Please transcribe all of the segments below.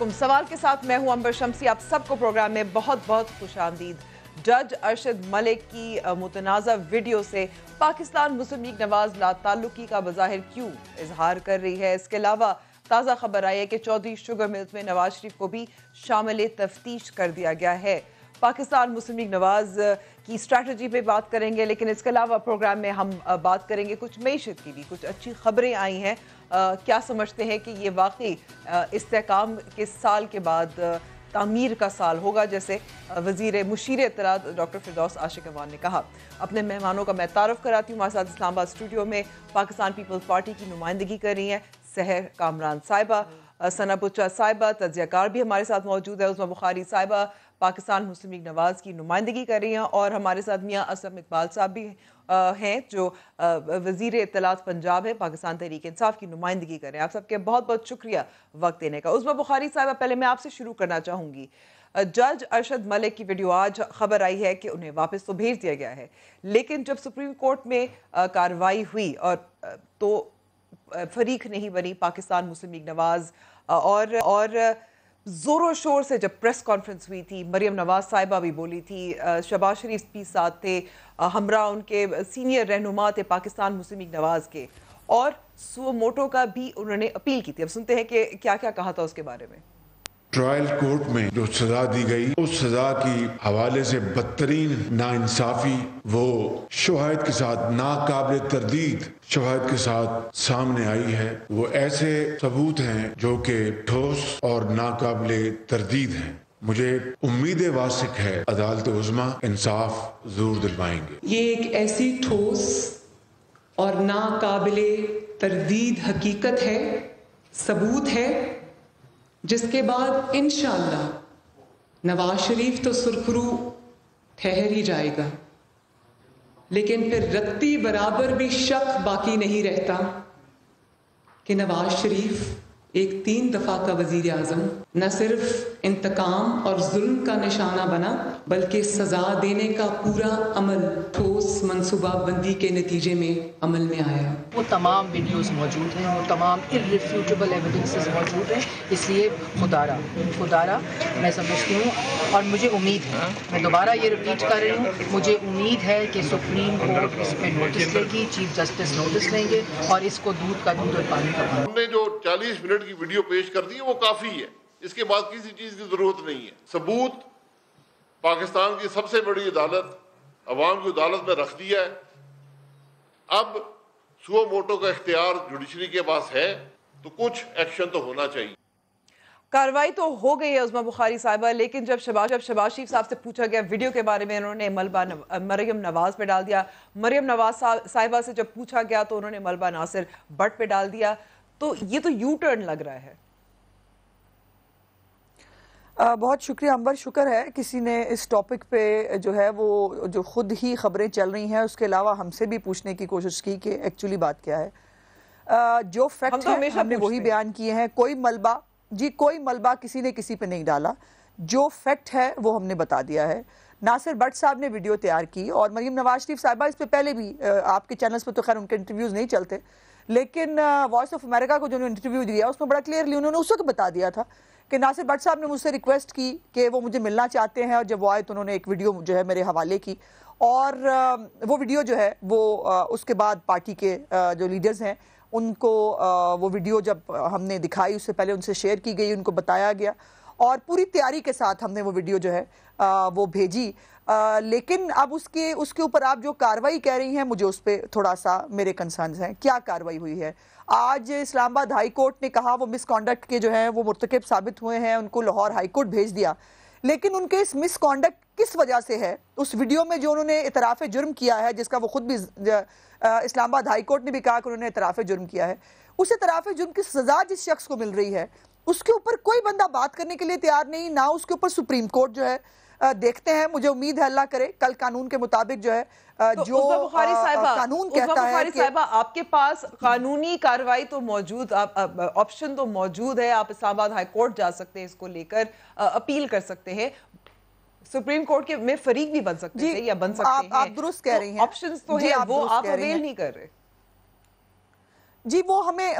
علیکم. سوال کے ساتھ میں ہوں امبر شمسی. آپ سب کو پروگرام میں بہت بہت خوش آمدید. جج ارشد ملک کی متنازع ویڈیو سے پاکستان مسلم لیگ نواز لا تعلقی کا بظاہر کیوں اظہار کر رہی ہے. اس کے علاوہ تازہ خبر آئی ہے کہ چودھری شوگر ملز میں نواز شریف کو بھی شامل تفتیش کر دیا گیا ہے. پاکستان مسلم لیگ نواز کی اسٹریٹجی پہ بات کریں گے, لیکن اس کے علاوہ پروگرام میں ہم بات کریں گے کچھ معیشت کی بھی. کچھ اچھی خبریں آئی ہیں. کیا سمجھتے ہیں کہ یہ واقعی استحکام کے سال کے بعد تعمیر کا سال ہوگا, جیسے مشیر اطلاعات ڈاکٹر فردوس عاشق اعوان نے کہا. اپنے مہمانوں کا میں تعارف کراتی ہوں. ہمارے ساتھ اسلام آباد اسٹوڈیو میں پاکستان پیپلز پارٹی کی نمائندگی کر رہی ہیں سحر کامران صاحبہ, ثنا بچہ صاحبہ, تجزیہ کار بھی ہمارے ساتھ موجود ہے عظمیٰ بخاری صاحبہ, پاکستان مسلم لیگ نواز کی نمائندگی کر رہی ہیں, اور ہمارے ساتھ میاں اسلم اقبال صاحب بھی ہیں جو وزیر اطلاعات پنجاب ہے, پاکستان تحریک انصاف کی نمائندگی کر رہے ہیں. آپ سب کے بہت بہت شکریہ وقت دینے کا. عظمیٰ بخاری صاحبہ, پہلے میں آپ سے شروع کرنا چاہوں گی. جج ارشد ملک کی ویڈیو آج خبر آئی ہے کہ انہیں واپس تو بھیج دیا گیا ہے, لیکن جب سپریم کورٹ میں کارروائی ہوئی اور تو فریق نہیں بنی پاکستان مسلم لیگ نواز, اور زور و شور سے جب پریس کانفرنس ہوئی تھی, مریم نواز صاحبہ بھی بولی تھی, شہباز شریف بھی ساتھ تھے, ہمراہ ان کے سینئر رہنما تھے پاکستان مسلم لیگ نواز کے, اور سو موٹو کا بھی انہوں نے اپیل کی تھی. اب سنتے ہیں کہ کیا کیا کہا تھا اس کے بارے میں. ٹرائل کورٹ میں جو سزا دی گئی, اس سزا کی حوالے سے بدترین ناانصافی وہ شواہد کے ساتھ ناقابل تردید شواہد کے ساتھ سامنے آئی ہے. وہ ایسے ثبوت ہیں جو کہ ٹھوس اور ناقابل تردید ہیں. مجھے امید واثق ہے عدالت عظمیٰ انصاف ضرور دلوائیں گے. یہ ایک ایسی ٹھوس اور ناقابل تردید حقیقت ہے, ثبوت ہے, جس کے بعد انشاءاللہ نواز شریف تو سرخرو ٹھہر ہی جائے گا, لیکن پھر رتی برابر بھی شک باقی نہیں رہتا کہ نواز شریف ایک 3 دفعہ کا وزیر اعظم نہ صرف انتقام اور ظلم کا نشانہ بنا, بلکہ سزا دینے کا پورا عمل ٹھوس منصوبہ بندی کے نتیجے میں عمل میں آیا. وہ تمام ویڈیوز موجود ہیں, وہ تمام irrefutable ایویڈنسز موجود ہیں. اس لیے خدارہ میں سمجھتی ہوں, اور مجھے امید ہے, میں دوبارہ یہ ریپیٹ کر رہی ہوں, مجھے امید ہے کہ سپریم کورٹ اس پہ نوٹس لے گی, چیف جسٹس نوٹس لیں گے, اور اس کو دودھ کا دودھ اور پانی کا پانی. ہم نے جو 40 منٹ کی ویڈیو پیش کر دی ہے وہ کافی ہے, اس کے بعد کسی چیز کی ضرورت نہیں ہے. ثبوت پاکستان کی سب سے بڑی عدالت عوام کی عدالت میں رکھ دیا ہے. اب سو موٹو کا اختیار جوڈیشری کے پاس ہے, تو کچھ ایکشن تو ہونا چاہیے. کاروائی تو ہو گئی ہے عظمیٰ بخاری صاحبہ, لیکن جب شہباز شریف صاحب سے پوچھا گیا ویڈیو کے بارے میں, انہوں نے ملبہ مریم نواز پہ ڈال دیا. مریم نواز صاحبہ سے جب پوچھا گیا تو انہوں نے ملبہ ناصر بٹ پہ ڈال دیا. تو یہ تو یو ٹرن لگ رہا ہے. بہت شکریہ امبر. شکر ہے کسی نے اس ٹاپک پہ جو ہے وہ جو خود ہی خبریں چل رہی ہیں اس کے علاوہ ہم سے بھی پوچھنے کی کوشش کی کہ ایکچولی بات کیا ہے. جو فیکٹ ہے ہم نے وہی بیان کیے ہیں. کوئی ملبہ کسی نے کسی پہ نہیں ڈالا. جو فیکٹ ہے وہ ہم نے بتا دیا ہے. ناصر بٹ صاحب نے ویڈیو تیار کی, اور مریم نواز شریف صاحبہ اس پہ پہلے بھی آپ کے چینلز پہ تو خیر ان کے انٹرویوز نہیں چلتے, لیکن وائس آف امریکہ کو جو انہوں نے انٹرویو دیا اس میں بڑا کلیئرلی انہوں نے اس وقت بتا دیا تھا کہ ناصر بٹ صاحب نے مجھ سے ریکویسٹ کی کہ وہ مجھے ملنا چاہتے ہیں, اور جب وہ آئے تو انہوں نے ایک ویڈیو جو ہے میرے حوالے کی, اور وہ ویڈیو جو ہے وہ اس کے بعد پارٹی کے جو لیڈرز ہیں ان کو وہ ویڈیو جب ہم نے دکھائی اس سے پہلے ان سے شیئر کی گئی, ان کو بتایا گیا, اور پوری تیاری کے ساتھ ہم نے وہ ویڈیو جو ہے وہ بھیجی. لیکن اب اس کے اوپر آپ جو کاروائی کہہ رہی ہیں, مجھے اس پہ تھوڑا سا میرے کنسرنز ہیں. کیا کاروائی ہوئی ہے؟ آج اسلام آباد ہائی کورٹ نے کہا وہ مس کانڈکٹ کے جو ہیں وہ مرتکب ثابت ہوئے ہیں, ان کو لاہور ہائی کورٹ بھیج دیا. لیکن ان کے اس مس کانڈکٹ کس وجہ سے ہے؟ اس ویڈیو میں جو انہوں نے اعتراف جرم کیا ہے, جس کا وہ خود بھی اسلام آباد ہائی کورٹ نے بھی کہا کہ انہوں نے اعتراف جرم کیا ہے, اس اعتراف جرم کی سزا جس شخص کو مل رہی ہے اس کے اوپر کوئی بندہ بات کرنے کے لیے تیار نہیں, نہ اس کے اوپر سپریم کورٹ جو ہے. دیکھتے ہیں, مجھے امید ہے اللہ کرے کل قانون کے مطابق جو ہے جو قانون کہتا ہے کہ آپ کے پاس قانونی کاروائی تو موجود, آپشن تو موجود ہے, آپ اسلام آباد ہائی کورٹ جا سکتے ہیں, اس کو لے کر اپیل کر سکتے ہیں, سپریم کورٹ کے میں فریق بھی بن سکتے ہیں یا بن سکتے ہیں. آپ درست کہہ رہی ہیں, آپشنز تو ہیں, وہ آپ اویل نہیں کر رہے. جی وہ ہمیں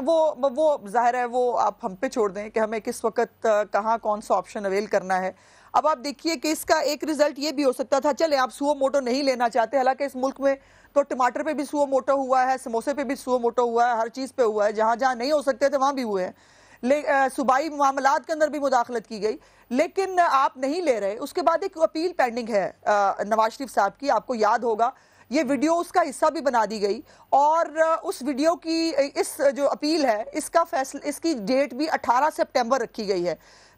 وہ ظاہر ہے وہ آپ ہم پہ چھوڑ دیں کہ ہمیں کس وقت کہاں کون سا آپشن اویل کرنا ہے. اب آپ دیکھیے کہ اس کا ایک رزلٹ یہ بھی ہو سکتا تھا, چلیں آپ سو موٹو نہیں لینا چاہتے, حالانکہ اس ملک میں تو ٹماٹر پہ بھی سو موٹو ہوا ہے, سموسے پہ بھی سو موٹو ہوا ہے, ہر چیز پہ ہوا ہے, جہاں جہاں نہیں ہو سکتے تھے وہاں بھی ہوئے ہیں, صوبائی معاملات کے اندر بھی مداخلت کی گئی, لیکن آپ نہیں لے رہے. اس کے بعد ایک اپیل پینڈنگ ہے نواز شریف صاحب کی, آپ کو یاد ہوگا یہ ویڈیو اس کا حصہ بھی بنا دی گئی, اور اس ویڈیو کی اس جو اپیل ہے اس کا فیصلہ, اس کی ڈیٹ بھی 18 سپٹمبر رکھی گئی ہے.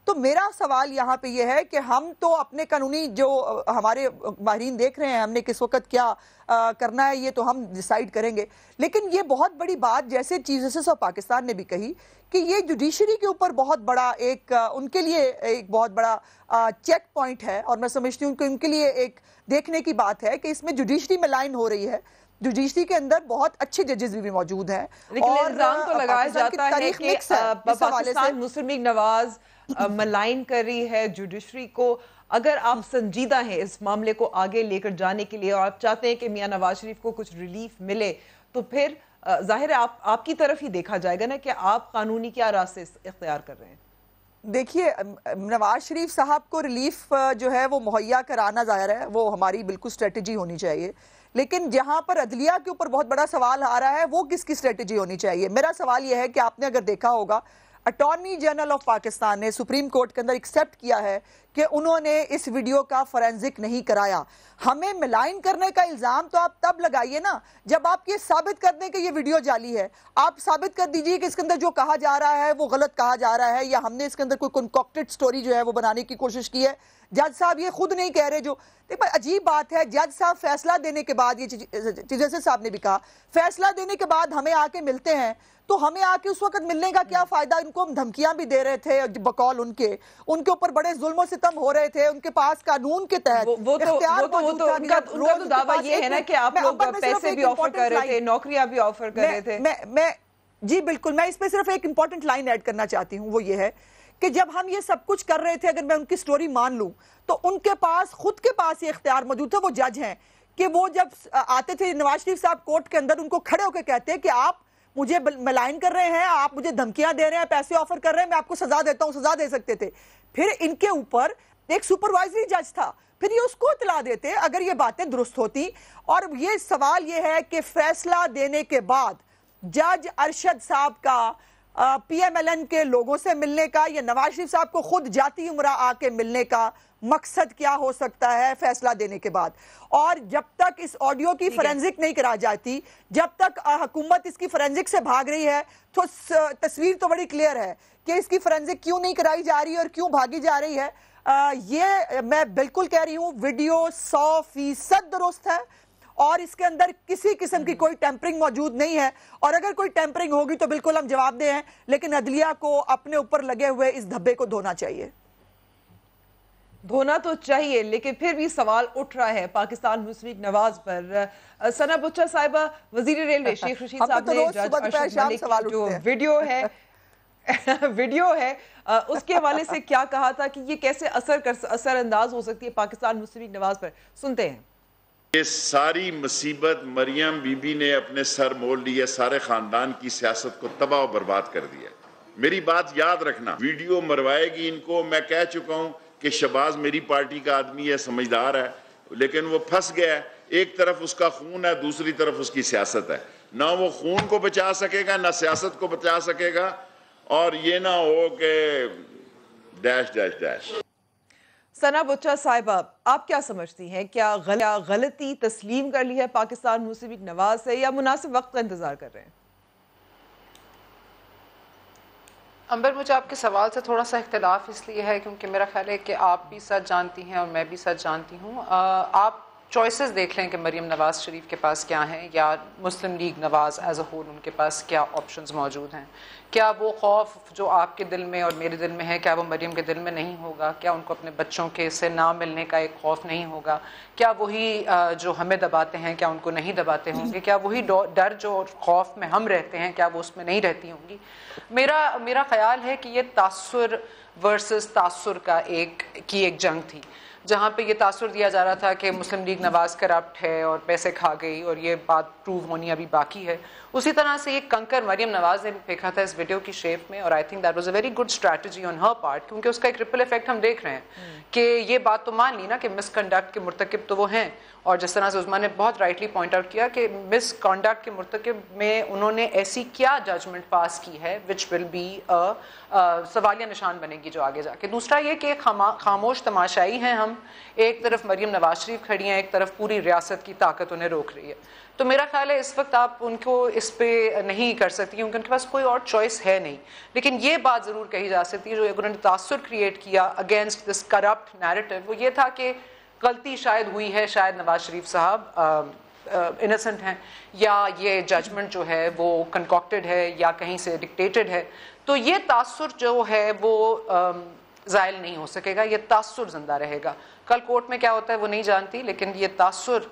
تو میرا سوال یہاں پہ یہ ہے کہ ہم تو اپنے قانونی جو ہمارے ماہرین دیکھ رہے ہیں ہم نے کس وقت کیا کرنا ہے یہ تو ہم ڈیسائیڈ کریں گے, لیکن یہ بہت بڑی بات جیسے چیف جسٹس آف پاکستان نے بھی کہی کہ یہ جوڈیشری کے اوپر بہت بڑا ایک ان کے لیے ایک بہت بڑا چیک پوائنٹ ہے, اور میں سمجھتی ہوں کہ ان کے لیے ایک دیکھنے کی بات ہے کہ اس میں جوڈیشری میں لائن ہو رہی ہے. جوڈیشری کے اندر بہت اچھے ججز بھی موجود ہیں, لیکن الزام تو لگایا جاتا ہے کہ پاکستان مسلم لیگ نواز ملائن کر رہی ہے جوڈیشری کو. اگر آپ سنجیدہ ہیں اس معاملے کو آگے لے کر جانے کے لیے اور آپ چاہتے ہیں کہ میاں نواز شریف کو کچھ ریلیف ملے, تو پھر ظاہر ہے آپ کی طرف ہی دیکھا جائے گا نا کہ آپ قانونی کیا راستے اختیار کر رہے ہیں. دیکھیے نواز شریف صاحب کو ریلیف جو ہے وہ مہیا کرانا ظاہر ہے وہ ہماری بالکل اسٹریٹجی ہونی چاہیے, لیکن جہاں پر عدلیہ کے اوپر بہت بڑا سوال آ رہا ہے وہ کس کی اسٹریٹجی ہونی چاہیے. میرا سوال یہ ہے کہ آپ نے اگر دیکھا ہوگا اٹارنی جنرل آف پاکستان نے سپریم کورٹ کے اندر ایکسیپٹ کیا ہے کہ انہوں نے اس ویڈیو کا فورینزک نہیں کرایا. ہمیں ملائن کرنے کا الزام تو آپ تب لگائیے نا جب آپ یہ ثابت کر دیں کہ یہ ویڈیو جعلی ہے. آپ ثابت کر دیجئے کہ اس کے اندر جو کہا جا رہا ہے وہ غلط کہا جا رہا ہے, یا ہم نے اس کے اندر کوئی کنکوکٹڈ سٹوری جو ہے وہ بنانے کی کوشش کی ہے. جج صاحب یہ خود نہیں کہہ رہے, جو دیکھ عجیب بات ہے, جج صاحب فیصلہ دینے کے بعد, یہ چیف جسٹس صاحب نے بھی کہا فیصلہ دینے کے بعد ہمیں آ کے ملتے ہیں, تو ہمیں آ کے اس وقت ملنے کا کیا فائدہ. ان کو دھمکیاں بھی دے رہے تھے بقول ان کے اوپر بڑے ظلم و ستم ہو رہے تھے, ان کے پاس قانون کے تحت اختیار موجود تھا. ان کا تو دعویٰ یہ ہے نا کہ آپ لوگ پیسے بھی آفر کر رہے تھے, نوکریاں بھی آفر کر رہے تھے. جی بالکل, میں اس پہ صرف ایک امپورٹنٹ لائن ایڈ کرنا چاہتی ہوں, وہ یہ ہے کہ جب ہم یہ سب کچھ کر رہے تھے, اگر میں ان کی سٹوری مان لوں تو ان کے پاس خود کے پاس یہ اختیار موجود تھا, وہ جج ہیں, کہ وہ جب آتے تھے نواز شریف صاحب کورٹ کے اندر ان کو کھڑے ہو کے کہتے کہ آپ مجھے ملائن کر رہے ہیں, آپ مجھے دھمکیاں دے رہے ہیں, پیسے آفر کر رہے ہیں, میں آپ کو سزا دیتا ہوں, سزا دے سکتے تھے. پھر ان کے اوپر ایک سپروائزری جج تھا, پھر یہ اس کو اطلاع دیتے اگر یہ باتیں درست ہوتی. اور یہ سوال یہ ہے کہ فیصلہ دینے کے بعد جج ارشد صاحب کا پی ایم ایل این کے لوگوں سے ملنے کا یا نواز شریف صاحب کو خود جاتی عمرہ آ کے ملنے کا مقصد کیا ہو سکتا ہے فیصلہ دینے کے بعد. اور جب تک اس آڈیو کی فورینزک نہیں کرا جاتی, جب تک حکومت اس کی فورینزک سے بھاگ رہی ہے, تو تصویر تو بڑی کلیئر ہے کہ اس کی فورینزک کیوں نہیں کرائی جا رہی ہے اور کیوں بھاگی جا رہی ہے. یہ میں بالکل کہہ رہی ہوں ویڈیو 100% درست ہے, اور اس کے اندر کسی قسم کی کوئی ٹیمپرنگ موجود نہیں ہے, اور اگر کوئی ٹیمپرنگ ہوگی تو بالکل ہم جواب دیں ہیں, لیکن عدلیہ کو اپنے اوپر لگے ہوئے اس دھبے کو دھونا چاہیے. دھونا تو چاہیے, لیکن پھر بھی سوال اٹھ رہا ہے پاکستان مسلم لیگ نواز پر. ثنا بچہ صاحبہ, وزیر ریلوے شیخ رشید صاحب نے جج ارشد ملک کی جو ویڈیو ہے اس کے حوالے سے کیا کہا تھا کہ یہ کیسے اثر انداز ہو سکتی ہے پاکستان مسلم لیگ نواز پر, سنتے ہیں. یہ ساری مصیبت مریم بی بی نے اپنے سر مول لیا, سارے خاندان کی سیاست کو تباہ و برباد کر دیا. میری بات یاد رکھنا, ویڈیو مروائے گی ان کو. میں کہہ چکا ہوں کہ شہباز میری پارٹی کا آدمی ہے, سمجھدار ہے, لیکن وہ پھنس گیا ہے. ایک طرف اس کا خون ہے, دوسری طرف اس کی سیاست ہے. نہ وہ خون کو بچا سکے گا, نہ سیاست کو بچا سکے گا, اور یہ نہ ہو کہ ڈیش ڈیش ڈیش. ثنا بچہ صاحبہ, آپ کیا سمجھتی ہیں, کیا غلطی تسلیم کر لی ہے پاکستان مسلم لیگ نواز سے, یا مناسب وقت کا انتظار کر رہے ہیں؟ امبر, مجھے آپ کے سوال سے تھوڑا سا اختلاف اس لیے ہے کیونکہ میرا خیال ہے کہ آپ بھی سچ جانتی ہیں اور میں بھی سچ جانتی ہوں. آپ چوائسز دیکھ لیں کہ مریم نواز شریف کے پاس کیا ہیں, یا Muslim League Nawaz as a whole ان کے پاس کیا آپشنز موجود ہیں. کیا وہ خوف جو آپ کے دل میں اور میرے دل میں ہے, کیا وہ مریم کے دل میں نہیں ہوگا؟ کیا ان کو اپنے بچوں کے سے نہ ملنے کا ایک خوف نہیں ہوگا؟ کیا وہی جو ہمیں دباتے ہیں کیا ان کو نہیں دباتے ہوں گے؟ کیا وہی ڈر جو خوف میں ہم رہتے ہیں کیا وہ اس میں نہیں رہتی ہوں گی؟ میرا خیال ہے کہ یہ تاثر ورسز تاثر کا ایک جنگ تھی, جہاں پہ یہ تاثر دیا جا رہا تھا کہ مسلم لیگ نواز کرپٹ ہے اور پیسے کھا گئی, اور یہ بات پروو ہونی ابھی باقی ہے. اسی طرح سے یہ کنکر مریم نواز نے بھی پھینکا تھا اس ویڈیو کی شیپ میں, اور I think that was a very good strategy on Hare part, کیونکہ اس کا ایک ریپل افیکٹ ہم دیکھ رہے ہیں کہ یہ بات تو مان لی نا کہ مس کنڈکٹ کے مرتکب تو وہ ہیں, اور جس طرح سے عظمیٰ نے بہت رائٹلی پوائنٹ آؤٹ کیا کہ مس کنڈکٹ کے مرتکب میں انہوں نے ایسی کیا ججمنٹ پاس کی ہے وچ ول بی سوالیہ نشان بنے گی جو آگے جا کے. دوسرا یہ کہ خاموش تماشائی ہیں ہم, ایک طرف مریم نواز شریف کھڑی ہیں, ایک طرف پوری ریاست کی طاقت انہیں روک رہی ہے. تو میرا خیال ہے اس وقت آپ ان کو اس پہ نہیں کر سکتی کیونکہ ان کے پاس کوئی اور چوائس ہے نہیں. لیکن یہ بات ضرور کہی جا سکتی ہے جو انہوں نے تاثر کریٹ کیا اگینسٹ دس کرپٹ نیریٹو, وہ یہ تھا کہ غلطی شاید ہوئی ہے, شاید نواز شریف صاحب انسنٹ ہیں, یا یہ ججمنٹ جو ہے وہ کنکاکٹڈ ہے یا کہیں سے ڈکٹیٹڈ ہے. تو یہ تاثر جو ہے وہ زائل نہیں ہو سکے گا, یہ تاثر زندہ رہے گا. کل کورٹ میں کیا ہوتا ہے وہ نہیں جانتی, لیکن یہ تاثر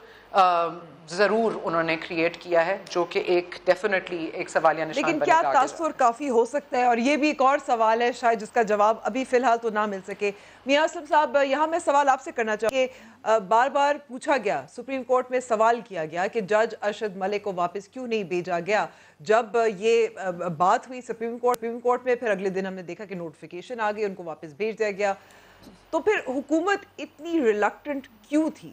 ضرور انہوں نے کریٹ کیا ہے جو کہ ایک ڈیفینیٹلی ایک سوالیہ نشان بنے گا. لیکن کیا تاثر کافی ہو سکتا ہے, اور یہ بھی ایک اور سوال ہے شاید جس کا جواب ابھی فی الحال تو نہ مل سکے. میاں اسلم صاحب, یہاں میں سوال آپ سے کرنا چاہوں کہ بار بار پوچھا گیا, سپریم کورٹ میں سوال کیا گیا کہ جج ارشد ملک کو واپس کیوں نہیں بھیجا گیا. جب یہ بات ہوئی سپریم کورٹ میں, پھر اگلے دن ہم نے دیکھا کہ نوٹیفیکیشن آ گئی, ان کو واپس بھیج دیا گیا. تو پھر حکومت اتنی ریلکٹنٹ کیوں تھی؟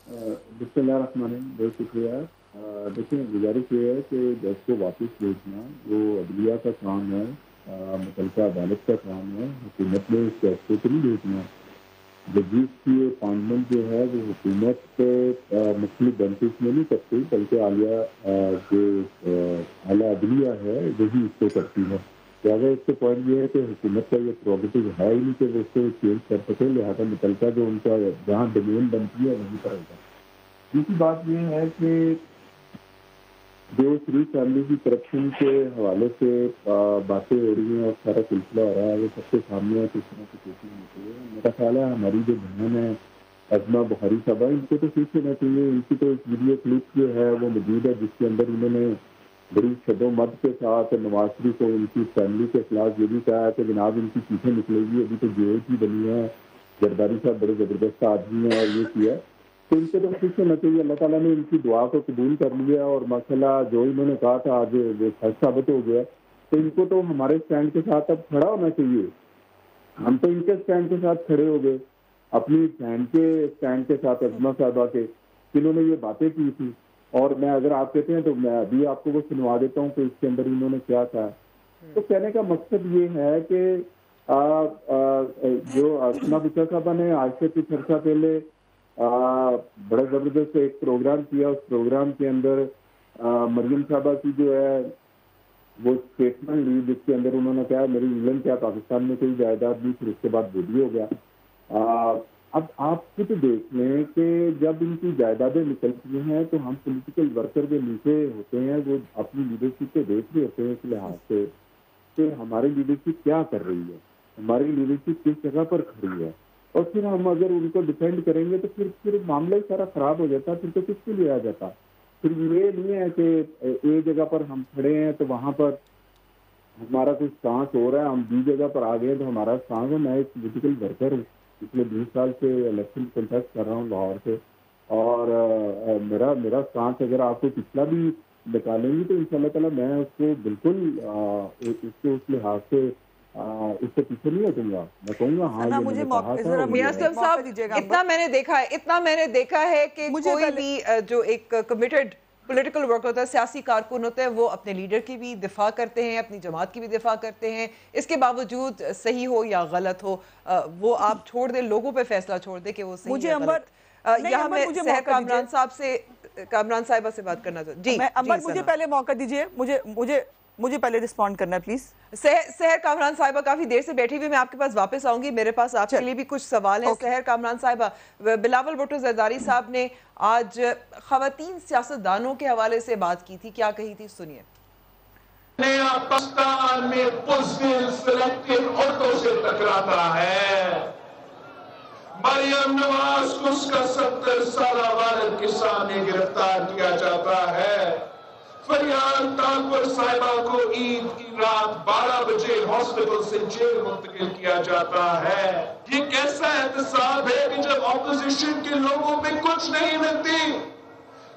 بسم اللہ الرحمن الرحیم, بہت شکریہ. دیکھیں, گزارش یہ ہے کہ جج کو واپس بھیجنا وہ عدلیہ کا کام ہے, متعلقہ عدالت کا کام ہے. حکومت نے اس جج کو نہیں بھیجنا. ججز کی اپائنٹمنٹ جو ہے وہ حکومت مختلف بینچز میں نہیں کرتی, بلکہ عالیہ جو اعلیٰ عدلیہ ہے وہی اس کو کرتی ہے. لہٰذا اس کے پوائنٹ یہ ہے کہ حکومت کا یہ پروگیٹو ہے ہی نہیں کہ وہ اس کو چینج کر سکے, لہٰذا متعلقہ جو ان کا جہاں ڈومین بنتی ہے وہیں کرے گا. دوسری بات یہ ہے کہ جو شریف فیملی کی کرپشن کے حوالے سے باتیں ہو رہی ہیں اور سارا سلسلہ ہو رہا ہے وہ سب کے سامنے ہے, کس طرح کی کوشش ہوتی ہے. میرا خیال ہے ہماری جو بہن ہے عظمیٰ بخاری صاحبہ, ان کو تو سیکھ لینا چاہیے. ان کی تو ایک ویڈیو کلپ جو ہے وہ موجود ہے جس کے اندر انہوں نے بڑی شد و مد کے ساتھ نواز شریف کو ان کی فیملی کے خلاف یہ بھی کہا ہے کہ جناب ان کی پیچھے نکلے گی, ابھی تو جیل کی بنی ہے, زرداری صاحب بڑے زبردست آدمی ہیں اور یہ کیا. تو ان کو تو خوش ہونا چاہیے. اللہ تعالیٰ نے ان کی دعا کو قبول کر لیا اور ماشاءاللہ جو انہوں نے کہا تھا آج وہ سچ ثابت ہو گیا. تو ان کو تو ہمارے اسٹینڈ کے ساتھ اب کھڑا ہونا چاہیے. ہم تو ان کے اسٹینڈ کے ساتھ کھڑے ہو گئے, اپنی بہن کے اسٹینڈ کے ساتھ عظمیٰ صاحبہ کے, جنہوں نے یہ باتیں کی تھی. اور میں اگر آپ کہتے ہیں تو میں ابھی آپ کو وہ سنوا دیتا ہوں کہ اس کے اندر انہوں نے کیا کہا. تو کہنے کا مقصد یہ ہے کہ جو اسما بچا صاحبہ نے آج سے کچھ عرصہ پہلے بڑا زبردست ایک پروگرام کیا, اس پروگرام کے اندر مریم صاحبہ کی جو ہے وہ اسٹیٹمنٹ لی جس کے اندر انہوں نے کہا میری انگلینڈ کیا پاکستان میں کوئی جائیداد نہیں, پھر اس کے بعد ویڈیو ہو گیا. اب آپ خود دیکھ لیں کہ جب ان کی جائیدادیں نکلتی ہیں تو ہم پولیٹیکل ورکر جو نیچے ہوتے ہیں وہ اپنی لیڈرشپ کو دیکھ رہے ہوتے ہیں اس لحاظ سے کہ ہماری لیڈرشپ کیا کر رہی ہے, ہماری لیڈرشپ کس جگہ پر کھڑی ہے, اور پھر ہم اگر ان کو ڈیفینڈ کریں گے تو پھر معاملہ ہی سارا خراب ہو جاتا. پھر تو کس کے لیے آ جاتا. پھر یہ نہیں ہے کہ ایک جگہ پر ہم کھڑے ہیں تو وہاں پر ہمارا کچھ سانس ہو رہا ہے, ہم بی جگہ پر آ گئے تو ہمارا سانس ہے. میں ایک پولیٹیکل ورکر ہوں, پچھلے 20 سال سے الیکشن کنٹیسٹ کر رہا ہوں لاہور سے, اور میرا سانس اگر آپ کو پچھلا بھی نکالیں گی تو ان شاء اللہ تعالیٰ میں اس کو بالکل اس لحاظ سے اس سے پیچھے نہیں ہٹوں گا. میں کہوں گا ہاں مجھے میاں اسلم صاحب اتنا میں نے دیکھا ہے کہ کوئی بھی جو ایک کمیٹڈ پولیٹیکل ورک ہوتا ہے, سیاسی کارکن ہوتے ہیں, وہ اپنے لیڈر کی بھی دفاع کرتے ہیں, اپنی جماعت کی بھی دفاع کرتے ہیں, اس کے باوجود صحیح ہو یا غلط ہو وہ آپ چھوڑ دیں, لوگوں پہ فیصلہ چھوڑ دیں کہ وہ صحیح ہے غلط. یہاں میں سحر کامران صاحب سے کامران صاحبہ سے بات کرنا چاہتا ہوں. جی امبر مجھے پہلے موقع دیجئے, مجھے پہلے رسپونڈ کرنا ہے پلیز. سحر کامران صاحبہ کافی دیر سے بیٹھی ہوئی, میں آپ کے پاس واپس آؤں گی, میرے پاس آپ کے لیے بھی کچھ سوال ہیں. سحر کامران صاحبہ, بلاول بھٹو زرداری صاحب نے آج خواتین سیاستدانوں کے حوالے سے بات کی تھی, کیا کہی تھی سنیے. پاکستان میں بزدل سلیکٹیو عورتوں سے ٹکراتا ہے. مریم نواز کو اس کا 70 سالہ والد کے سامنے گرفتار کیا جاتا ہے. فریان تانپور صاحبہ کو عید کی رات 12 بجے ہاسپٹل سے جیل منتقل کیا جاتا ہے. یہ کیسا احتساب ہے کہ جب اپوزیشن کے لوگوں پہ کچھ نہیں ملتی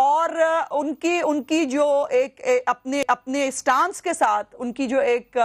اور ان کی جو ایک اپنے سٹانس کے ساتھ ان کی جو ایک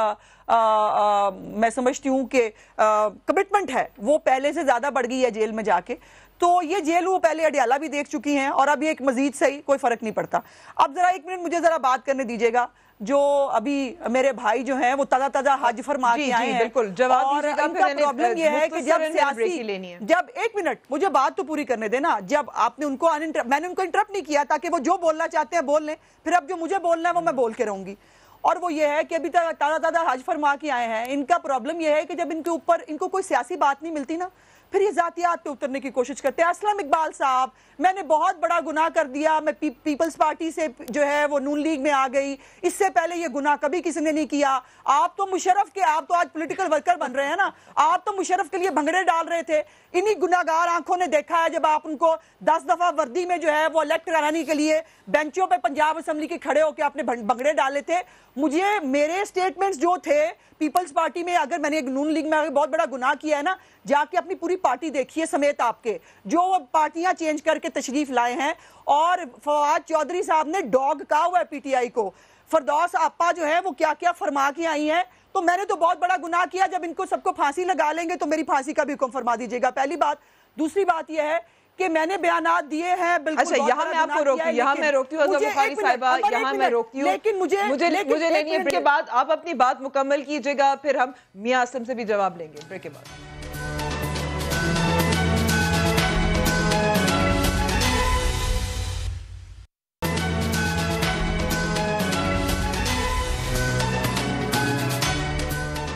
میں سمجھتی ہوں کہ کمٹمنٹ ہے وہ پہلے سے زیادہ بڑھ گئی ہے جیل میں جا کے. تو یہ جیل وہ پہلے اڈیالہ بھی دیکھ چکی ہیں اور اب ایک مزید صحیح کوئی فرق نہیں پڑتا. اب ذرا ایک منٹ مجھے ذرا بات کرنے دیجیے گا. جو ابھی میرے بھائی جو ہیں وہ تازہ حج فرما کے آئے ہیں اور ان کا پرابلم یہ ہے کہ جب سیاسی جب ایک منٹ مجھے بات تو پوری کرنے دینا. جب آپ نے ان کو میں نے ان کو انٹرپٹ نہیں کیا تاکہ وہ جو بولنا چاہتے ہیں بول لیں, پھر اب جو مجھے بولنا ہے وہ میں بول کے رہوں گی. اور وہ یہ ہے کہ ابھی تک تازہ حج فرما کے آئے ہیں. ان کا پرابلم یہ ہے کہ جب ان کے اوپر ان کو کوئی سیاسی بات نہیں ملتی نا, پھر یہ ذاتیات پہ اترنے کی کوشش کرتے ہیں. اسلم اقبال صاحب, میں نے بہت بڑا گناہ کر دیا, میں پیپلز پارٹی سے جو ہے وہ نون لیگ میں آ گئی, اس سے پہلے یہ گناہ کبھی کسی نے نہیں کیا. آپ تو مشرف کے, آپ تو آج پولیٹیکل ورکر بن رہے ہیں نا, آپ تو مشرف کے لیے بھنگڑے ڈال رہے تھے. انہی گناہگار آنکھوں نے دیکھا ہے جب آپ ان کو 10 دفعہ وردی میں جو ہے وہ الیکٹ کرانے کے لیے بینچوں پہ پنجاب اسمبلی کے کھڑے ہو کے آپ نے بھنگڑے ڈالے تھے. مجھے میرے سٹیٹمنٹس جو تھے پیپلز پارٹی میں, اگر میں نے نون لیگ میں بہت بڑا گناہ کیا ہے نا, جا کے اپنی پوری پارٹی دیکھیے سمیت آپ کے جو پارٹیاں چینج کر کے تشریف لائے ہیں. اور فواد چودھری صاحب نے ڈاگ کہا ہوا ہے پی ٹی آئی کو. فردوس آپا جو ہے وہ کیا کیا فرما کے آئی ہیں. تو میں نے تو بہت بڑا گناہ کیا. جب ان کو سب کو پھانسی لگا لیں گے تو میری پھانسی کا بھی حکم فرما دیجیے گا, پہلی بات. دوسری بات یہ ہے کہ میں نے بیانات دیے ہیں بالکل. اچھا, یہاں میں آپ کو روکتی ہوں, یہاں میں روکتی ہوں عزیزہ بخاری صاحبہ, یہاں میں روکتی ہوں. لیکن مجھے لینی ہے بریک کے بعد. آپ اپنی بات مکمل کیجئے گا, پھر ہم میاں اسلم سے بھی جواب لیں گے بریک کے بعد.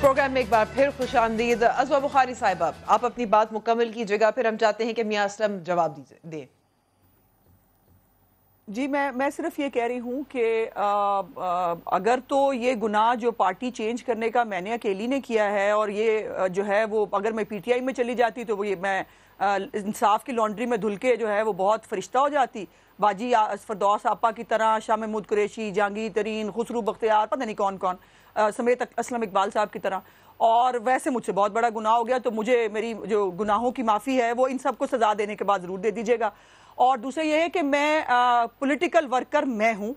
پروگرام میں ایک بار پھر خوش آمدید. عزیزہ بخاری صاحبہ, آپ اپنی بات مکمل کیجئے گا, پھر ہم چاہتے ہیں کہ میاں اسلم جواب دیں. جی, میں صرف یہ کہہ رہی ہوں کہ اگر تو یہ گناہ جو پارٹی چینج کرنے کا میں نے اکیلی نے کیا ہے, اور یہ جو ہے وہ اگر میں پی ٹی آئی میں چلی جاتی تو وہ یہ میں انصاف کی لانڈری میں دھل کے جو ہے وہ بہت فرشتہ ہو جاتی, باجی فردوس آپا کی طرح, شاہ محمود قریشی, جہانگیر ترین, خسرو بختیار, پتہ نہیں کون کون, سمیت اسلم اقبال صاحب کی طرح. اور ویسے مجھ سے بہت بڑا گناہ ہو گیا, تو مجھے میری جو گناہوں کی معافی ہے وہ ان سب کو سزا دینے کے بعد ضرور دے دیجیے گا. اور دوسرا یہ ہے کہ میں پولیٹیکل ورکر میں ہوں,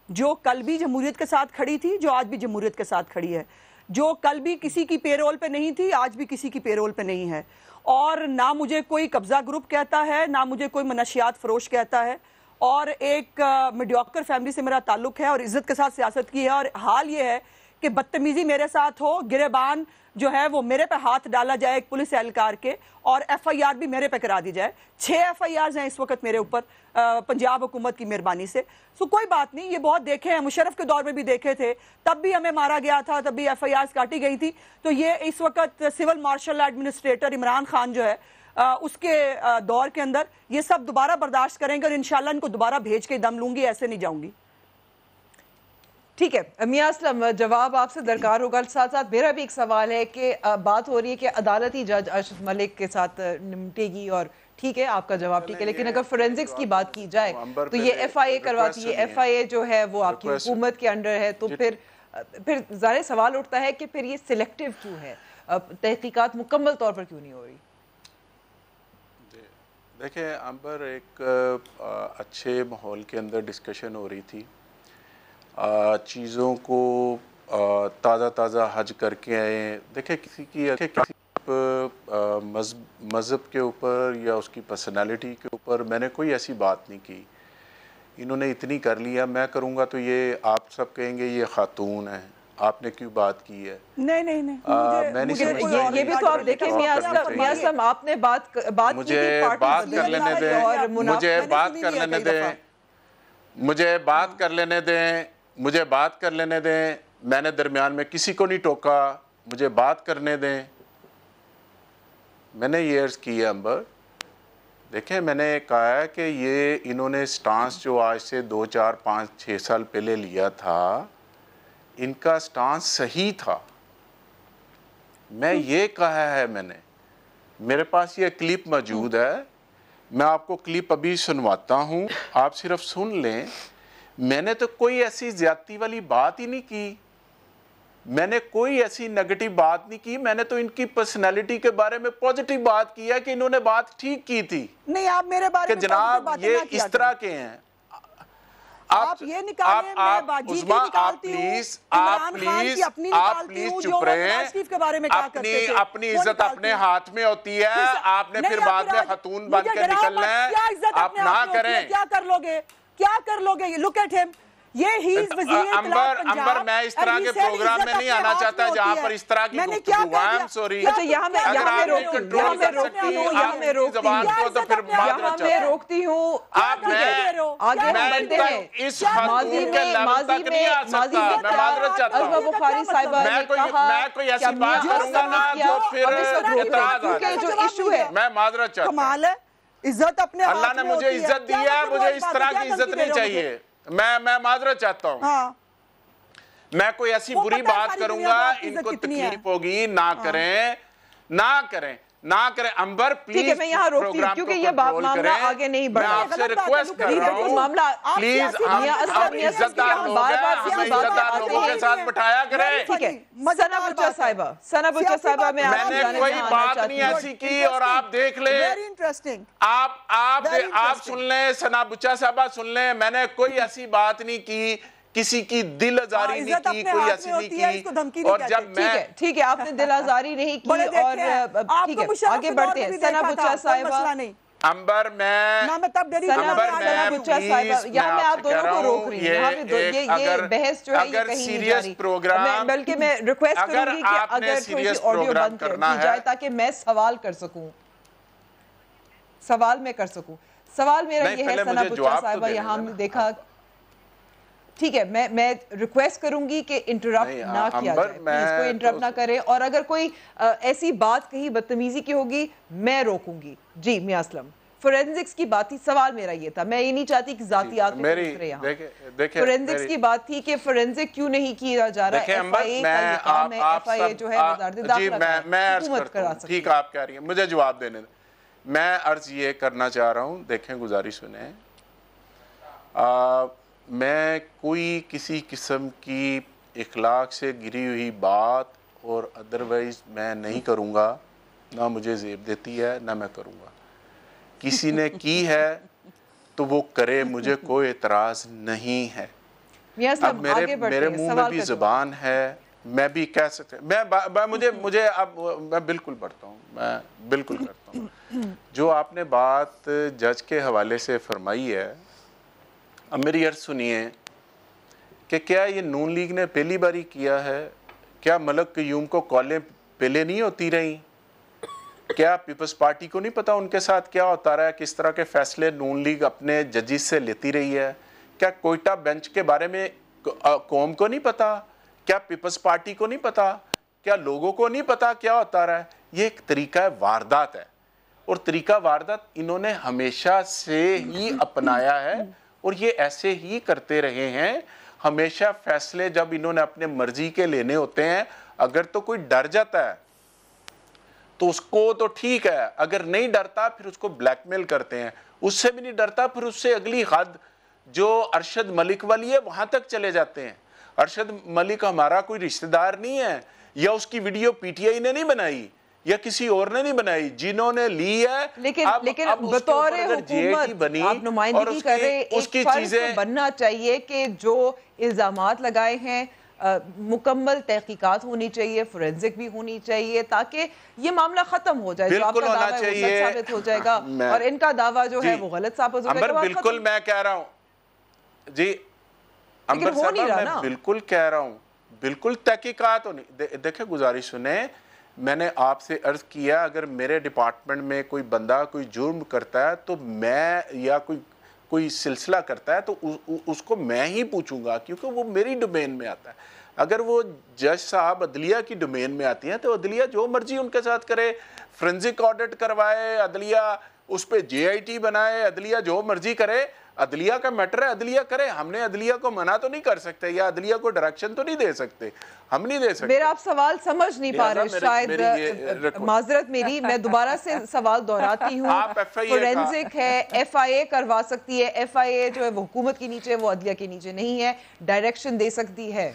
جو کل بھی جمہوریت کے ساتھ کھڑی تھی, جو آج بھی جمہوریت کے ساتھ کھڑی ہے, جو کل بھی کسی کی پے رول پہ نہیں تھی, آج بھی کسی کی پے رول پہ نہیں ہے. اور نہ مجھے کوئی قبضہ گروپ کہتا ہے, نہ مجھے کوئی منشیات فروش کہتا ہے. اور ایک میڈیوکر فیملی سے میرا تعلق ہے اور عزت کے ساتھ سیاست کی ہے. اور حال یہ ہے کہ بدتمیزی میرے ساتھ ہو, گریبان جو ہے وہ میرے پہ ہاتھ ڈالا جائے ایک پولیس اہلکار کے, اور ایف آئی آر بھی میرے پہ کرا دی جائے. 6 ایف آئی آرز ہیں اس وقت میرے اوپر پنجاب حکومت کی مہربانی سے. کوئی بات نہیں, یہ بہت دیکھے ہیں, مشرف کے دور میں بھی دیکھے تھے, تب بھی ہمیں مارا گیا تھا, تب بھی ایف آئی آرز کاٹی گئی تھی. تو یہ اس وقت civil martial administrator Imran Khan جو ہے اس کے دور کے اندر یہ سب دوبارہ برداشت کریں گے, اور انشاءاللہ ان کو دوبارہ بھیج کے دم لوں گی, ایسے نہیں جاؤں گی. ٹھیک ہے میاں اسلم, جواب آپ سے درکار ہوگا. ساتھ ساتھ میرا بھی ایک سوال ہے کہ بات ہو رہی ہے کہ عدالتی جج ارشد ملک کے ساتھ نمٹے گی, اور ٹھیک ہے آپ کا جواب ٹھیک ہے, لیکن اگر فورینزکس کی بات کی جائے تو یہ ایف آئی اے کرواتی ہے, ایف آئی اے جو ہے وہ آپ کی حکومت کے انڈر ہے, تو پھر ظاہر سوال اٹھتا ہے کہ پھر یہ سلیکٹیو کیوں ہے, تحقیقات مکمل طور پر کیوں نہیں ہو رہی؟ دیکھیں امبر, ایک اچھے ماحول کے اندر ڈسکشن ہو رہی تھی, چیزوں کو تازہ حج کر کے آئے. دیکھیں کسی مذہب کے اوپر یا اس کی پرسنالٹی کے اوپر میں نے کوئی ایسی بات نہیں کی. انہوں نے اتنی کر لیا, میں کروں گا تو یہ آپ سب کہیں گے یہ خاتون ہے, آپ نے کیوں بات کی ہے. نہیں یہ بھی تو آپ دیکھیں میاں اسلم, آپ نے بات مجھے بات کر لینے دیں, مجھے بات کر لینے دیں. میں نے درمیان میں کسی کو نہیں ٹوکا, مجھے بات کرنے دیں. میں نے یہ عرض کی ہے امبر, دیکھیں میں نے کہا ہے کہ یہ انہوں نے سٹانس جو آج سے 2 4 5 6 سال پہلے لیا تھا, ان کا سٹانس صحیح تھا. میں یہ کہا ہے, میں نے, میرے پاس یہ کلپ موجود ہے, میں آپ کو کلپ ابھی سنواتا ہوں, آپ صرف سن لیں. میں نے تو کوئی ایسی زیادتی والی بات ہی نہیں کی, میں نے کوئی ایسی نیگیٹو بات نہیں کی. میں نے تو ان کی پرسنالٹی کے بارے میں پوزیٹیو بات کی ہے کہ انہوں نے بات ٹھیک کی تھی. نہیں, آپ میرے بارے میں جناب یہ اس طرح کے ہیں. آپ یہ نکالیں, میں باجی کی نکالتی ہوں, عمران خان کی اپنی نکالتی ہوں, جو نواز شریف کے بارے میں کیا کرتے تھے. اپنی عزت اپنے ہاتھ میں ہوتی ہے, آپ نے پھر بعد میں خاتون بن کے نکلنا ہے, آپ نہ کریں. کیا کر لو گے, لک ایٹ ہم, یہ ہی از وزیر اطلاعات پنجاب. امبر میں اس طرح کے پروگرام میں نہیں آنا چاہتا جہاں پر اس طرح کی گفتگو. آئی ایم سوری, اگر آپ نے کنٹرول کر سکتی اپنی زبان کو تو پھر معذرت روکتی ہوں. میں اس خاتون کے لیول تک نہیں آ سکتا, میں معذرت چاہتا ہوں. میں کوئی ایسی بات کروں گا نا جو پھر اعتراض آ جائے. میں معذرت چاہتا ہوں. کمال ہے, عزت اپنے اللہ نے مجھے عزت دی ہے, مجھے اس طرح کی عزت نہیں چاہیے. میں معذرت چاہتا ہوں. میں کوئی ایسی بری بات کروں گا, ان کو تکلیف ہوگی, نہ کریں. امبر پلیز پروگرام کو کنٹرول کریں. میں آپ سے ریکویسٹ کر رہا ہوں, پلیز ہم عزتدار لوگ ہیں, ہمیں عزتدار لوگوں کے ساتھ بٹھایا کریں. ثنا بچہ صاحبہ میں نے کوئی بات نہیں ایسی کی, اور آپ دیکھ لیں, آپ سن لیں, ثنا بچہ صاحبہ سن لیں, میں نے کوئی ایسی بات نہیں کی, کسی کی دل آزاری نہیں کی, کوئی ایسی نہیں کی. اور جب میں ٹھیک ہے, آپ نے دل آزاری نہیں کی, اور ٹھیک ہے آگے بڑھتے ہیں. ثنا بچہ صاحبہ, امبر میں یہاں میں آپ دونوں کو روک رہی ہوں. یہ بحث جو ہے یہ کہیں نہیں جا رہی, بلکہ میں ریکویسٹ کروں گی کہ اگر تھوڑی سی آڈیو بند کر دی جائے تاکہ میں سوال کر سکوں. سوال میرا یہ ہے, ثنا بچہ صاحبہ, یہاں ہم نے دیکھا, ٹھیک ہے, میں ریکویسٹ کروں گی کہ انٹرپٹ نہ کیا جائے, پلیز کوئی انٹرپٹ نہ کرے, اور اگر کوئی ایسی بات کہیں بدتمیزی کی ہوگی میں روکوں گی. جی میاں اسلم, فورینزکس کی بات تھی, سوال میرا یہ تھا, میں یہ نہیں چاہتی کہ ذاتیات میں دوسرے یہاں. فورینزکس کی بات تھی کہ فورینزک کیوں نہیں کیا جا رہا, ایف آئی اے کا یہ کام ہے, ایف آئی اے جو ہے وزارت داخلہ کا حکومت کرا سکتی ہے. ٹھیک آپ کہہ رہی ہیں, مجھے جواب دینے دیں. میں عرض یہ کرنا چاہ رہا ہوں, دیکھیں گزارش سنیں, میں کوئی کسی قسم کی اخلاق سے گری ہوئی بات اور ادروائز میں نہیں کروں گا, نہ مجھے زیب دیتی ہے, نہ میں کروں گا. کسی نے کی ہے تو وہ کرے, مجھے کوئی اعتراض نہیں ہے. اب میرے منہ میں بھی زبان ہے, میں بھی کہہ سکتا ہوں, مجھے اب میں بالکل بڑھتا ہوں, میں بالکل کرتا ہوں. جو آپ نے بات جج کے حوالے سے فرمائی ہے, اب میری عرض سنیے کہ کیا یہ نون لیگ نے پہلی باری کیا ہے؟ کیا ملک قیوم کو کالیں پہلے نہیں ہوتی رہیں؟ کیا پیپلز پارٹی کو نہیں پتا ان کے ساتھ کیا ہوتا رہا ہے, کس طرح کے فیصلے نون لیگ اپنے ججز سے لیتی رہی ہے؟ کیا کوئٹہ بینچ کے بارے میں قوم کو نہیں پتا؟ کیا پیپلز پارٹی کو نہیں پتا؟ کیا لوگوں کو نہیں پتا کیا ہوتا رہا ہے؟ یہ ایک طریقہ واردات ہے, اور طریقہ واردات انہوں نے ہمیشہ سے ہی اپنایا ہے, اور یہ ایسے ہی کرتے رہے ہیں. ہمیشہ فیصلے جب انہوں نے اپنے مرضی کے لینے ہوتے ہیں, اگر تو کوئی ڈر جاتا ہے تو اس کو تو ٹھیک ہے, اگر نہیں ڈرتا پھر اس کو بلیک میل کرتے ہیں, اس سے بھی نہیں ڈرتا پھر اس سے اگلی حد جو ارشد ملک والی ہے وہاں تک چلے جاتے ہیں. ارشد ملک ہمارا کوئی رشتہ دار نہیں ہے, یا اس کی ویڈیو پی ٹی آئی نے نہیں بنائی یا کسی اور نے نہیں بنائی, جنہوں نے لی ہے. لیکن بطور حکومت آپ نمائندگی کر رہے, ایک فرض بننا چاہیے کہ جو الزامات لگائے ہیں مکمل تحقیقات ہونی چاہیے, فورینزک بھی ہونی چاہیے, تاکہ یہ معاملہ ختم ہو جائے. جو آپ کا دعویٰ ہے وہ سچ ثابت ہو جائے گا, اور ان کا دعویٰ جو ہے وہ غلط ثابت ہو جائے گا. بالکل میں کہہ رہا ہوں, جی امبر صاحبہ میں بالکل کہہ رہا ہوں, بالکل تحقیقات ہونی. دیکھیں گزارش سنیں, میں نے آپ سے عرض کیا, اگر میرے ڈپارٹمنٹ میں کوئی بندہ کوئی جرم کرتا ہے تو میں, یا کوئی سلسلہ کرتا ہے تو اس کو میں ہی پوچھوں گا, کیونکہ وہ میری ڈومین میں آتا ہے. اگر وہ جج صاحب عدلیہ کی ڈومین میں آتی ہیں تو عدلیہ جو مرضی ان کے ساتھ کرے, فرنزک آڈٹ کروائے عدلیہ, اس پہ جے آئی ٹی بنائے عدلیہ, جو مرضی کرے. عدلیہ کا میٹر ہے, عدلیہ کرے, ہم نے عدلیہ کو منع تو نہیں کر سکتے, یا عدلیہ کو ڈائریکشن تو نہیں دے سکتے, ہم نہیں دے سکتے. میرا آپ سوال سمجھ نہیں پا رہے شاید, معذرت میری, میں دوبارہ سے سوال دہراتی ہوں. فورینزک ہے, ایف آئی اے کروا سکتی ہے, ایف آئی اے جو ہے وہ حکومت کے نیچے, وہ عدلیہ کے نیچے نہیں ہے, ڈائریکشن دے سکتی ہے.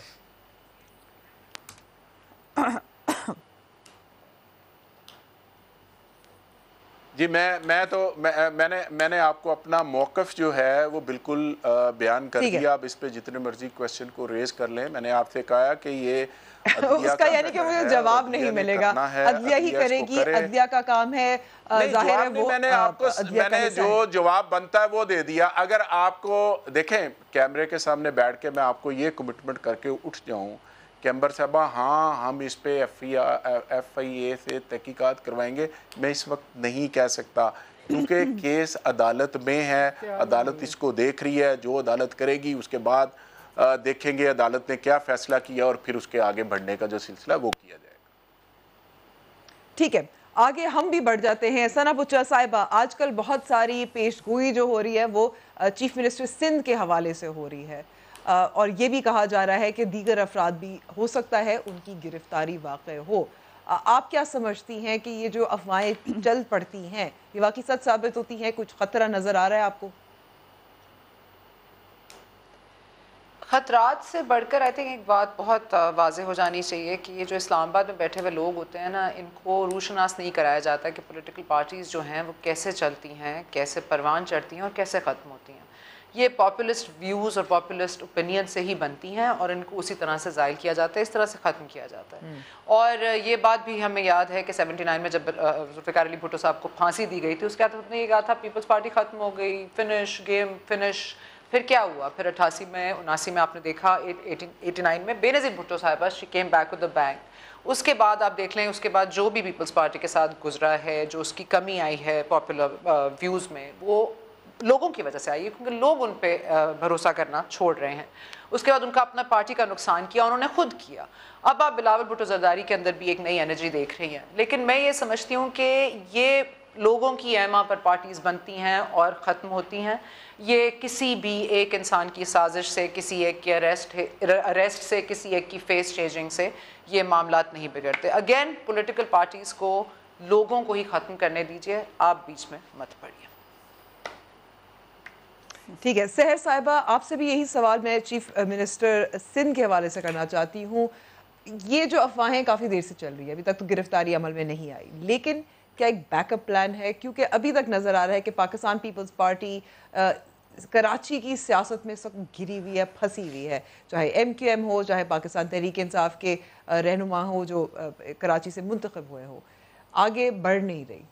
جی میں نے آپ کو اپنا موقف جو ہے وہ بالکل بیان کر دیا. آپ اس پہ جتنے مرضی کویسچن کو ریز کر لیں. میں نے آپ سے کہا کہ یہ اس کا یعنی کہ مجھے جواب نہیں ملے گا, عدلیہ ہی کرے گی, عدلیہ کا کام ہے. ظاہر ہے وہ میں نے جو جواب بنتا ہے وہ دے دیا. اگر آپ کو دیکھیں کیمرے کے سامنے بیٹھ کے میں آپ کو یہ کمٹمنٹ کر کے اٹھ جاؤں کہ انبر صاحبہ ہاں ہم اس پہ ایف آئی اے سے تحقیقات کروائیں گے, میں اس وقت نہیں کہہ سکتا کیونکہ کیس عدالت میں ہے, عدالت اس کو دیکھ رہی ہے. جو عدالت کرے گی اس کے بعد دیکھیں گے عدالت نے کیا فیصلہ کیا اور پھر اس کے آگے بڑھنے کا جو سلسلہ وہ کیا جائے گا. ٹھیک ہے, آگے ہم بھی بڑھ جاتے ہیں. ثنا بچہ صاحبہ, آج کل بہت ساری پیش گوئی جو ہو رہی ہے وہ چیف منسٹر سندھ کے حوالے سے ہو رہی ہے, اور یہ بھی کہا جا رہا ہے کہ دیگر افراد بھی ہو سکتا ہے ان کی گرفتاری واقع ہو. آپ کیا سمجھتی ہیں کہ یہ جو افواہیں چل پڑتی ہیں یہ واقعی سچ ثابت ہوتی ہیں؟ کچھ خطرہ نظر آ رہا ہے آپ کو؟ خطرات سے بڑھ کر آئی تھنک ایک بات بہت واضح ہو جانی چاہیے کہ یہ جو اسلام آباد میں بیٹھے ہوئے لوگ ہوتے ہیں نا, ان کو روشناس نہیں کرایا جاتا کہ پولیٹیکل پارٹیز جو ہیں وہ کیسے چلتی ہیں, کیسے پروان چڑھتی ہیں اور کیسے ختم ہوتی ہیں. یہ پاپولسٹ ویوز اور پاپولسٹ اوپینین سے ہی بنتی ہیں اور ان کو اسی طرح سے زائل کیا جاتا ہے, اس طرح سے ختم کیا جاتا ہے. اور یہ بات بھی ہمیں یاد ہے کہ 79 میں جب ذوالفقار علی بھٹو صاحب کو پھانسی دی گئی تھی اس کے بعد انہوں نے یہ کہا تھا پیپلز پارٹی ختم ہو گئی, فنش گیم فنش. پھر کیا ہوا؟ پھر 88 میں 79 میں آپ نے دیکھا, 89 میں بے نظیر بھٹو صاحبہ she came back with the bang. اس کے بعد آپ دیکھ لیں اس کے بعد جو بھی پیپلز پارٹی کے ساتھ گزرا ہے, جو اس کی کمی آئی ہے پاپولر ویوز میں, وہ لوگوں کی وجہ سے آئی ہے کیونکہ لوگ ان پہ بھروسہ کرنا چھوڑ رہے ہیں. اس کے بعد ان کا اپنا پارٹی کا نقصان کیا انہوں نے خود کیا. اب آپ بلاول بھٹو زرداری کے اندر بھی ایک نئی انرجی دیکھ رہی ہیں. لیکن میں یہ سمجھتی ہوں کہ یہ لوگوں کی ایما پر پارٹیز بنتی ہیں اور ختم ہوتی ہیں. یہ کسی بھی ایک انسان کی سازش سے, کسی ایک کے اریسٹ سے, کسی ایک کی فیس چینجنگ سے یہ معاملات نہیں بگڑتے. اگین پولیٹیکل پارٹیز کو لوگوں کو ہی ختم کرنے دیجیے, آپ بیچ میں مت پڑیے. ٹھیک ہے, سحر صاحبہ آپ سے بھی یہی سوال میں چیف منسٹر سندھ کے حوالے سے کرنا چاہتی ہوں. یہ جو افواہیں کافی دیر سے چل رہی ہے, ابھی تک تو گرفتاری عمل میں نہیں آئی, لیکن کیا ایک بیک اپ پلان ہے؟ کیونکہ ابھی تک نظر آ رہا ہے کہ پاکستان پیپلز پارٹی کراچی کی سیاست میں سب گری ہوئی ہے, پھنسی ہوئی ہے, چاہے ایم کیو ایم ہو, چاہے پاکستان تحریک انصاف کے رہنما ہو جو کراچی سے منتخب ہوئے ہو, آگے بڑھ نہیں رہی.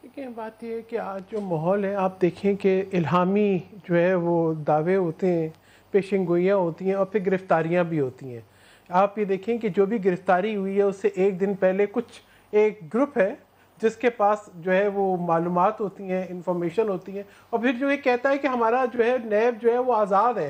دیکھیں بات یہ ہے کہ آج جو ماحول ہے آپ دیکھیں کہ الہامی جو ہے وہ دعوے ہوتے ہیں, پیشن گوئیاں ہوتی ہیں اور پھر گرفتاریاں بھی ہوتی ہیں. آپ یہ دیکھیں کہ جو بھی گرفتاری ہوئی ہے اس سے ایک دن پہلے کچھ ایک گروپ ہے جس کے پاس جو ہے وہ معلومات ہوتی ہیں, انفارمیشن ہوتی ہیں, اور پھر جو یہ کہتا ہے کہ ہمارا جو ہے نیب جو ہے وہ آزاد ہے.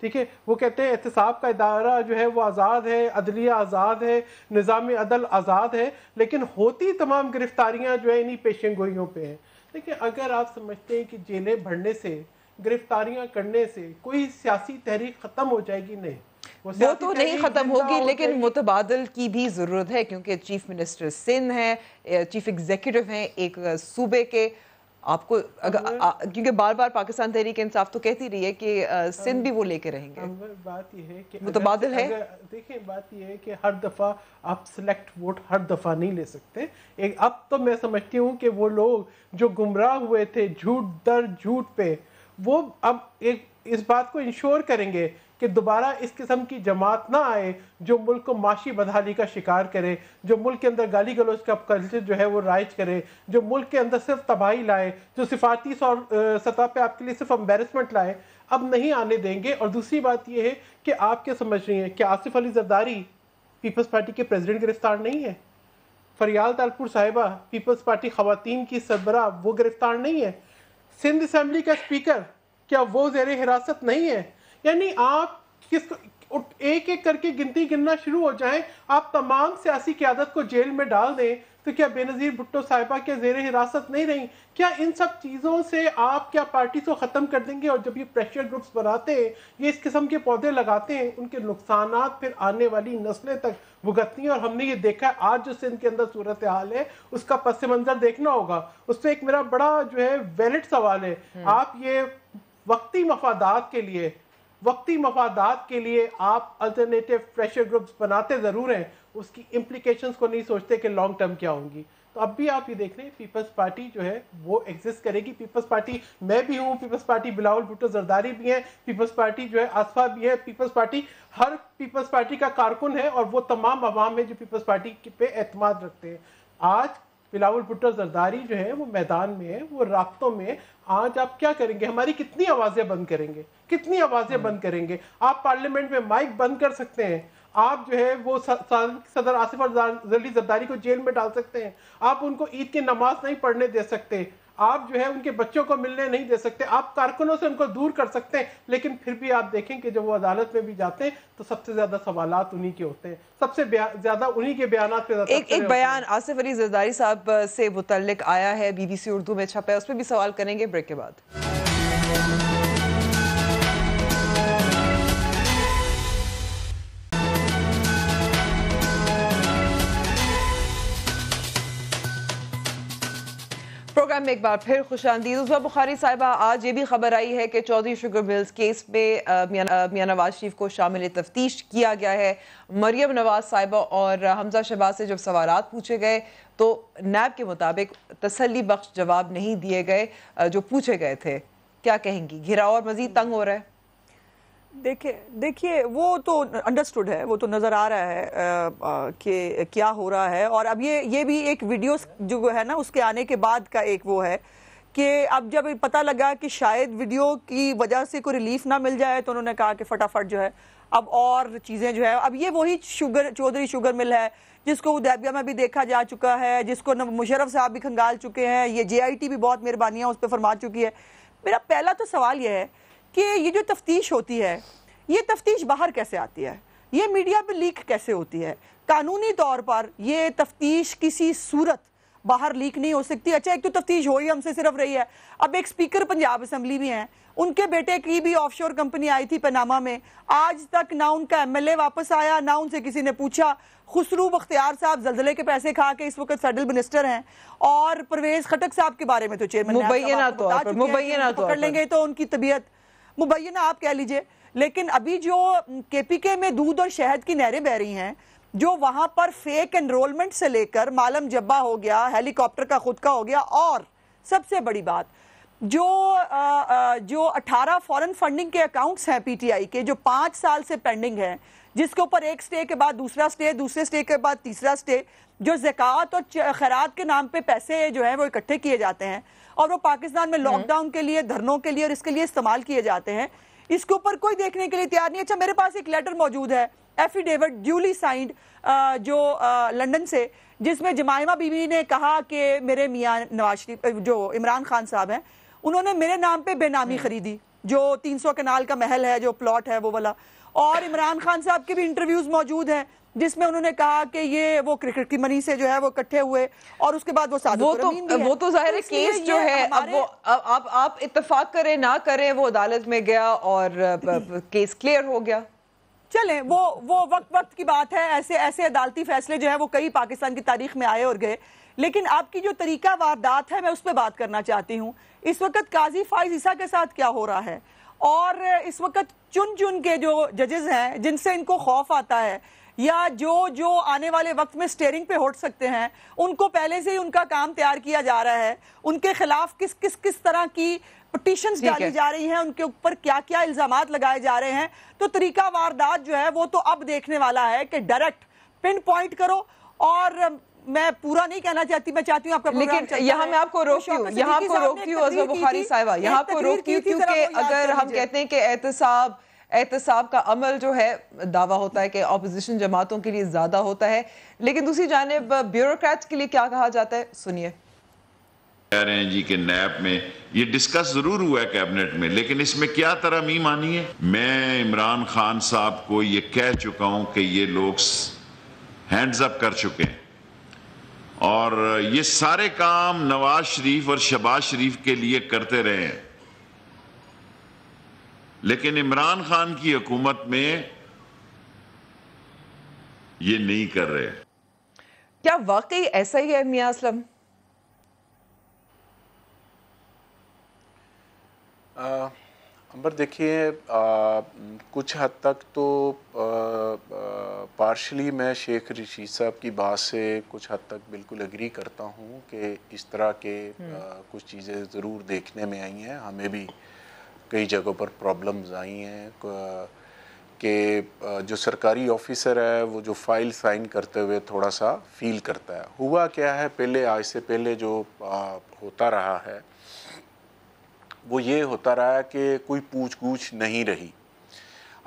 ٹھیک ہے, وہ کہتے ہیں احتساب کا ادارہ جو ہے وہ آزاد ہے, عدلیہ آزاد ہے, نظام عدل آزاد ہے, لیکن ہوتی تمام گرفتاریاں جو ہے انہی پیشن گوئیوں پہ ہیں. دیکھیں اگر آپ سمجھتے ہیں کہ جیلیں بھرنے سے, گرفتاریاں کرنے سے کوئی سیاسی تحریک ختم ہو جائے گی, نہیں, وہ تو نہیں ختم ہوگی, لیکن متبادل کی بھی ضرورت ہے کیونکہ چیف منسٹر سندھ ہیں, چیف ایگزیکٹو ہیں ایک صوبے کے. آپ کو کیونکہ بار بار پاکستان تحریک انصاف تو کہتی رہی ہے کہ سندھ بھی وہ لے کے رہیں گے. بات یہ ہے کہ متبادل ہے. دیکھیں بات یہ ہے کہ ہر دفعہ آپ سلیکٹ ووٹ ہر دفعہ نہیں لے سکتے. اب تو میں سمجھتی ہوں کہ وہ لوگ جو گمراہ ہوئے تھے جھوٹ در جھوٹ پہ, وہ اب ایک اس بات کو انشور کریں گے کہ دوبارہ اس قسم کی جماعت نہ آئے جو ملک کو معاشی بدحالی کا شکار کرے, جو ملک کے اندر گالی گلوچ کا کلچر جو ہے وہ رائج کرے, جو ملک کے اندر صرف تباہی لائے, جو سفارتی سطح پہ آپ کے لیے صرف امبیرسمنٹ لائے. اب نہیں آنے دیں گے. اور دوسری بات یہ ہے کہ آپ کیا سمجھ رہی ہیں کہ آصف علی زرداری پیپلز پارٹی کے پریزیڈنٹ گرفتار نہیں ہے؟ فریال تالپور صاحبہ پیپلز پارٹی خواتین کی سربراہ وہ گرفتار نہیں ہے؟ سندھ اسمبلی کا اسپیکر کیا وہ زیر حراست نہیں ہے؟ یعنی آپ ایک ایک کر کے گنتی گننا شروع ہو جائیں, آپ تمام سیاسی قیادت کو جیل میں ڈال دیں, تو کیا بے نظیر بھٹو صاحبہ کے زیر حراست نہیں رہیں؟ کیا ان سب چیزوں سے آپ کیا پارٹی کو ختم کر دیں گے؟ اور جب یہ پریشر گروپس بناتے ہیں, یہ اس قسم کے پودے لگاتے ہیں, ان کے نقصانات پھر آنے والی نسلیں تک بھگتتی ہیں. اور ہم نے یہ دیکھا ہے آج جو سندھ کے اندر صورتحال ہے اس کا پس منظر دیکھنا ہوگا. اس پہ ایک میرا بڑا جو ہے ویلڈ سوال ہے, آپ یہ وقتی مفادات کے لیے آپ الٹرنیٹیو پریشر گروپس بناتے ضرور ہیں, اس کی امپلیکیشنز کو نہیں سوچتے کہ لانگ ٹرم کیا ہوں گی. تو اب بھی آپ یہ دیکھ رہے ہیں پیپلز پارٹی جو ہے وہ ایگزسٹ کرے گی. پیپلز پارٹی میں بھی ہوں, پیپلز پارٹی بلاول بھٹو زرداری بھی ہیں, پیپلز پارٹی جو ہے آصفہ بھی ہے, پیپلز پارٹی ہر پیپلز پارٹی کا کارکن ہے, اور وہ تمام عوام ہے جو پیپلز پارٹی پہ اعتماد رکھتے ہیں. آج بلاول بھٹو زرداری جو ہے وہ میدان میں ہے, وہ رابطوں میں. آج آپ کیا کریں گے؟ ہماری کتنی آوازیں بند کریں گے, کتنی آوازیں بند کریں گے؟ آپ پارلیمنٹ میں مائک بند کر سکتے ہیں, آپ جو ہے وہ صدر آصف علی زرداری کو جیل میں ڈال سکتے ہیں, آپ ان کو عید کی نماز نہیں پڑھنے دے سکتے, آپ جو ہے ان کے بچوں کو ملنے نہیں دے سکتے, آپ کارکنوں سے ان کو دور کر سکتے ہیں, لیکن پھر بھی آپ دیکھیں کہ جب وہ عدالت میں بھی جاتے ہیں تو سب سے زیادہ سوالات انہی کے ہوتے ہیں, سب سے زیادہ انہی کے بیانات پہ ایک بیان آصف علی زرداری صاحب سے متعلق آیا ہے, بی بی سی اردو میں چھپا ہے, اس پہ بھی سوال کریں گے بریک کے بعد. پروگرام میں ایک بار پھر خوش آمدید. عزوہ بخاری صاحبہ, آج یہ بھی خبر آئی ہے کہ چودھری شوگر ملز کیس میں میاں نواز شریف کو شامل تفتیش کیا گیا ہے. مریم نواز صاحبہ اور حمزہ شہباز سے جب سوالات پوچھے گئے تو نیب کے مطابق تسلی بخش جواب نہیں دیے گئے جو پوچھے گئے تھے. کیا کہیں گی؟ گھراؤ اور مزید تنگ ہو رہا ہے. دیکھیے وہ تو انڈرسٹوڈ ہے, وہ تو نظر آ رہا ہے کہ کیا ہو رہا ہے. اور اب یہ بھی ایک ویڈیو جو ہے نا اس کے آنے کے بعد کا ایک وہ ہے کہ اب جب پتہ لگا کہ شاید ویڈیو کی وجہ سے کوئی ریلیف نہ مل جائے تو انہوں نے کہا کہ فٹافٹ جو ہے اب اور چیزیں جو ہے, اب یہ وہی چودھری شوگر مل ہے جس کو حدیبیہ میں بھی دیکھا جا چکا ہے, جس کو مشرف صاحب بھی کھنگال چکے ہیں, یہ جے آئی ٹی بھی بہت مہربانیاں اس پہ فرما چکی ہے. میرا پہلا تو سوال یہ ہے کہ یہ جو تفتیش ہوتی ہے, یہ تفتیش باہر کیسے آتی ہے, یہ میڈیا پہ لیک کیسے ہوتی ہے؟ قانونی طور پر یہ تفتیش کسی صورت باہر لیک نہیں ہو سکتی. اچھا ایک تو تفتیش ہوئی ہم سے صرف رہی ہے, اب ایک سپیکر پنجاب اسمبلی بھی ہیں, ان کے بیٹے کی بھی آف شور کمپنی آئی تھی پاناما میں, آج تک نہ ان کا ایم ایل اے واپس آیا, نہ ان سے کسی نے پوچھا. خسرو بختیار صاحب زلزلے کے پیسے کھا کے اس وقت فیڈرل منسٹر ہیں, اور پرویز خٹک صاحب کے بارے میں تو چیئرمین مبینہ طور پر پکڑ لیں گے تو ان کی طبیعت مبینہ آپ کہہ لیجئے. لیکن ابھی جو کے پی کے میں دودھ اور شہد کی نہریں بہ رہی ہیں, جو وہاں پر فیک انرولمنٹ سے لے کر مالم جبہ ہو گیا, ہیلی کاپٹر کا خود کا ہو گیا, اور سب سے بڑی بات جو 18 فورن فنڈنگ کے اکاؤنٹس ہیں پی ٹی آئی کے, جو 5 سال سے پینڈنگ ہیں, جس کے اوپر ایک سٹے کے بعد دوسرا سٹے, دوسرے سٹے کے بعد تیسرا سٹے, جو زکوٰۃ اور خیرات کے نام پہ پیسے جو ہیں وہ اکٹھے کیے جاتے ہیں اور وہ پاکستان میں لاک ڈاؤن کے لیے, دھرنوں کے لیے اور اس کے لیے استعمال کیے جاتے ہیں, اس کے اوپر کوئی دیکھنے کے لیے تیار نہیں. اچھا میرے پاس ایک لیٹر موجود ہے, ایفیڈیوٹ ڈیولی سائنڈ جو لنڈن سے, جس میں جمائمہ بی بی نے کہا کہ میرے میاں نواز شریف جو عمران خان صاحب ہیں, انہوں نے میرے نام پہ بے نامی خریدی, جو 300 کنال کا محل ہے, جو پلاٹ ہے وہ والا. اور عمران خان صاحب کے بھی انٹرویوز موجود ہیں جس میں انہوں نے کہا کہ یہ وہ کرکٹ کی منی سے جو ہے وہ اکٹھے ہوئے, اور اس کے بعد وہ سعادت رمین بھی ہے. وہ تو ظاہر ہے کیس جو ہے, اب آپ اتفاق کریں نہ کریں, وہ عدالت میں گیا اور کیس کلیئر ہو گیا. چلیں وہ وقت کی بات ہے, ایسے عدالتی فیصلے جو ہے وہ کئی پاکستان کی تاریخ میں آئے اور گئے. لیکن آپ کی جو طریقہ واردات ہے میں اس پہ بات کرنا چاہتی ہوں. اس وقت قاضی فائز عیسیٰ کے ساتھ کیا ہو رہا ہے, اور اس وقت چن کے جو ججز ہیں جن سے ان کو خوف آتا ہے, یا جو آنے والے وقت میں سٹیئرنگ پہ ہٹ سکتے ہیں, ان کو پہلے سے ہی ان کا کام تیار کیا جا رہا ہے. ان کے خلاف کس طرح کی پٹیشنز ڈالی جا رہی ہیں, ان کے اوپر کیا کیا الزامات لگائے جا رہے ہیں. تو طریقہ واردات جو ہے وہ تو اب دیکھنے والا ہے کہ ڈائریکٹ پن پوائنٹ کرو. اور میں پورا نہیں کہنا چاہتی, میں چاہتی ہوں آپ کا پروگرام چلتا ہے. لیکن یہاں میں آپ کو روکتی ہوں عزوہ بخاری صاحبہ, یہاں آپ کو روکتی ہوں کیونکہ اگر ہم کہتے ہیں کہ احتساب کا عمل جو ہے دعویٰ ہوتا ہے کہ اپوزیشن جماعتوں کے لیے زیادہ ہوتا ہے, لیکن دوسری جانب بیوروکریٹس کے لیے کیا کہا جاتا ہے, سنیے. کہہ رہے ہیں جی کہ نیب میں یہ ڈسکس ضرور ہوا ہے کیبنٹ میں, لیکن اس میں کیا ترامیم آنی ہے. میں عمران خان صاحب کو یہ کہہ چکا ہوں کہ یہ لوگ ہینڈز اپ کر چکے ہیں, اور یہ سارے کام نواز شریف اور شہباز شریف کے لیے کرتے رہے ہیں, لیکن عمران خان کی حکومت میں یہ نہیں کر رہے. کیا واقعی ایسا ہی ہے میاں اسلم؟ امبر دیکھیے, کچھ حد تک تو پارشلی میں شیخ رشید صاحب کی بات سے کچھ حد تک بالکل اگری کرتا ہوں کہ اس طرح کے کچھ چیزیں ضرور دیکھنے میں آئی ہیں. ہمیں بھی کئی جگہوں پر پرابلمز آئی ہیں کہ جو سرکاری آفیسر ہے وہ جو فائل سائن کرتے ہوئے تھوڑا سا فیل کرتا ہے. ہوا کیا ہے پہلے، آج سے پہلے جو ہوتا رہا ہے وہ یہ ہوتا رہا ہے کہ کوئی پوچھ گچھ نہیں رہی.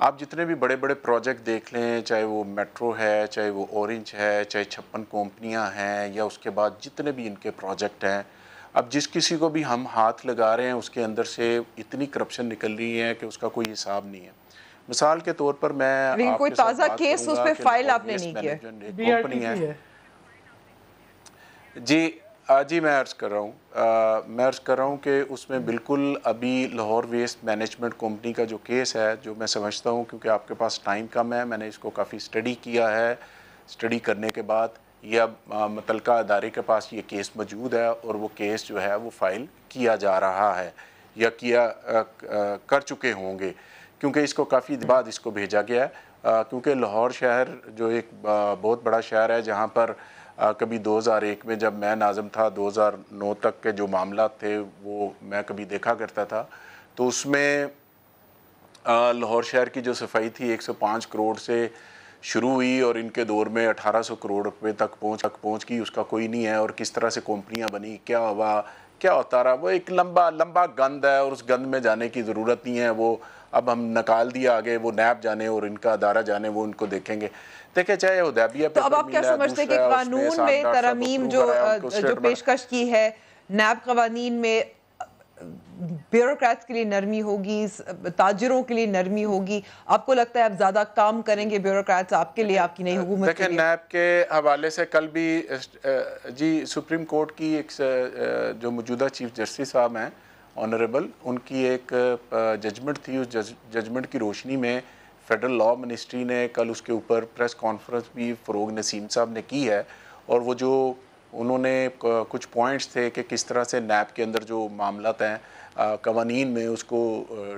آپ جتنے بھی بڑے بڑے پروجیکٹ دیکھ لیں، چاہے وہ میٹرو ہے، چاہے وہ اورنج ہے، چاہے 56 کمپنیاں ہیں، یا اس کے بعد جتنے بھی ان کے پروجیکٹ ہیں، اب جس کسی کو بھی ہم ہاتھ لگا رہے ہیں اس کے اندر سے اتنی کرپشن نکل رہی ہے کہ اس کا کوئی حساب نہیں ہے. مثال کے طور پر میں کوئی تازہ کیس اس پہ فائل آپ نے نہیں کیا؟ کمپنی ہے جی میں عرض کر رہا ہوں کہ اس میں بالکل ابھی لاہور ویسٹ مینجمنٹ کمپنی کا جو کیس ہے، جو میں سمجھتا ہوں کیونکہ آپ کے پاس ٹائم کم ہے، میں نے اس کو کافی اسٹڈی کیا ہے. اسٹڈی کرنے کے بعد یہ اب متعلقہ ادارے کے پاس یہ کیس موجود ہے اور وہ کیس جو ہے وہ فائل کیا جا رہا ہے یا کر چکے ہوں گے، کیونکہ اس کو کافی بعد اس کو بھیجا گیا ہے. کیونکہ لاہور شہر جو ایک بہت بڑا شہر ہے، جہاں پر کبھی 2001 میں جب میں ناظم تھا 2009 تک کے جو معاملات تھے وہ میں کبھی دیکھا کرتا تھا، تو اس میں لاہور شہر کی جو صفائی تھی 105 کروڑ سے شروع ہوئی اور ان کے دور میں 1800 کروڑ روپے تک پہنچ گئی. اس کا کوئی نہیں ہے. اور کس طرح سے کمپنیاں بنی، کیا ہوا، کیا ہوتا رہا، وہ ایک لمبا گند ہے اور اس گند میں جانے کی ضرورت نہیں ہے. وہ اب ہم نکال دیا آگے، وہ نیب جانے اور ان کا ادارہ جانے، وہ ان کو دیکھیں گے. دیکھیں چاہے حدیبیہ تو اب آپ کیا سمجھتے ہیں کہ قانون میں ترمیم جو پیشکش کی ہے، نیب قوانین میں بیوروکریٹس کے لیے نرمی ہوگی، تاجروں کے لیے نرمی ہوگی، آپ کو لگتا ہے اب زیادہ کام کریں گے بیوروکریٹس آپ کے لیے، آپ کی نئی حکومت کے لیے؟ دیکھیں نیب کے حوالے سے کل بھی جی سپریم کورٹ کی ایک جو موجودہ چیف جسٹس صاحب ہیں آنریبل، ان کی ایک ججمنٹ تھی. اس ججمنٹ کی روشنی میں فیڈرل لاء منسٹری نے کل اس کے اوپر پریس کانفرنس بھی فروغ نسیم صاحب نے کی ہے، اور وہ جو انہوں نے کچھ پوائنٹس تھے کہ کس طرح سے نیب کے اندر جو معاملات ہیں قوانین میں اس کو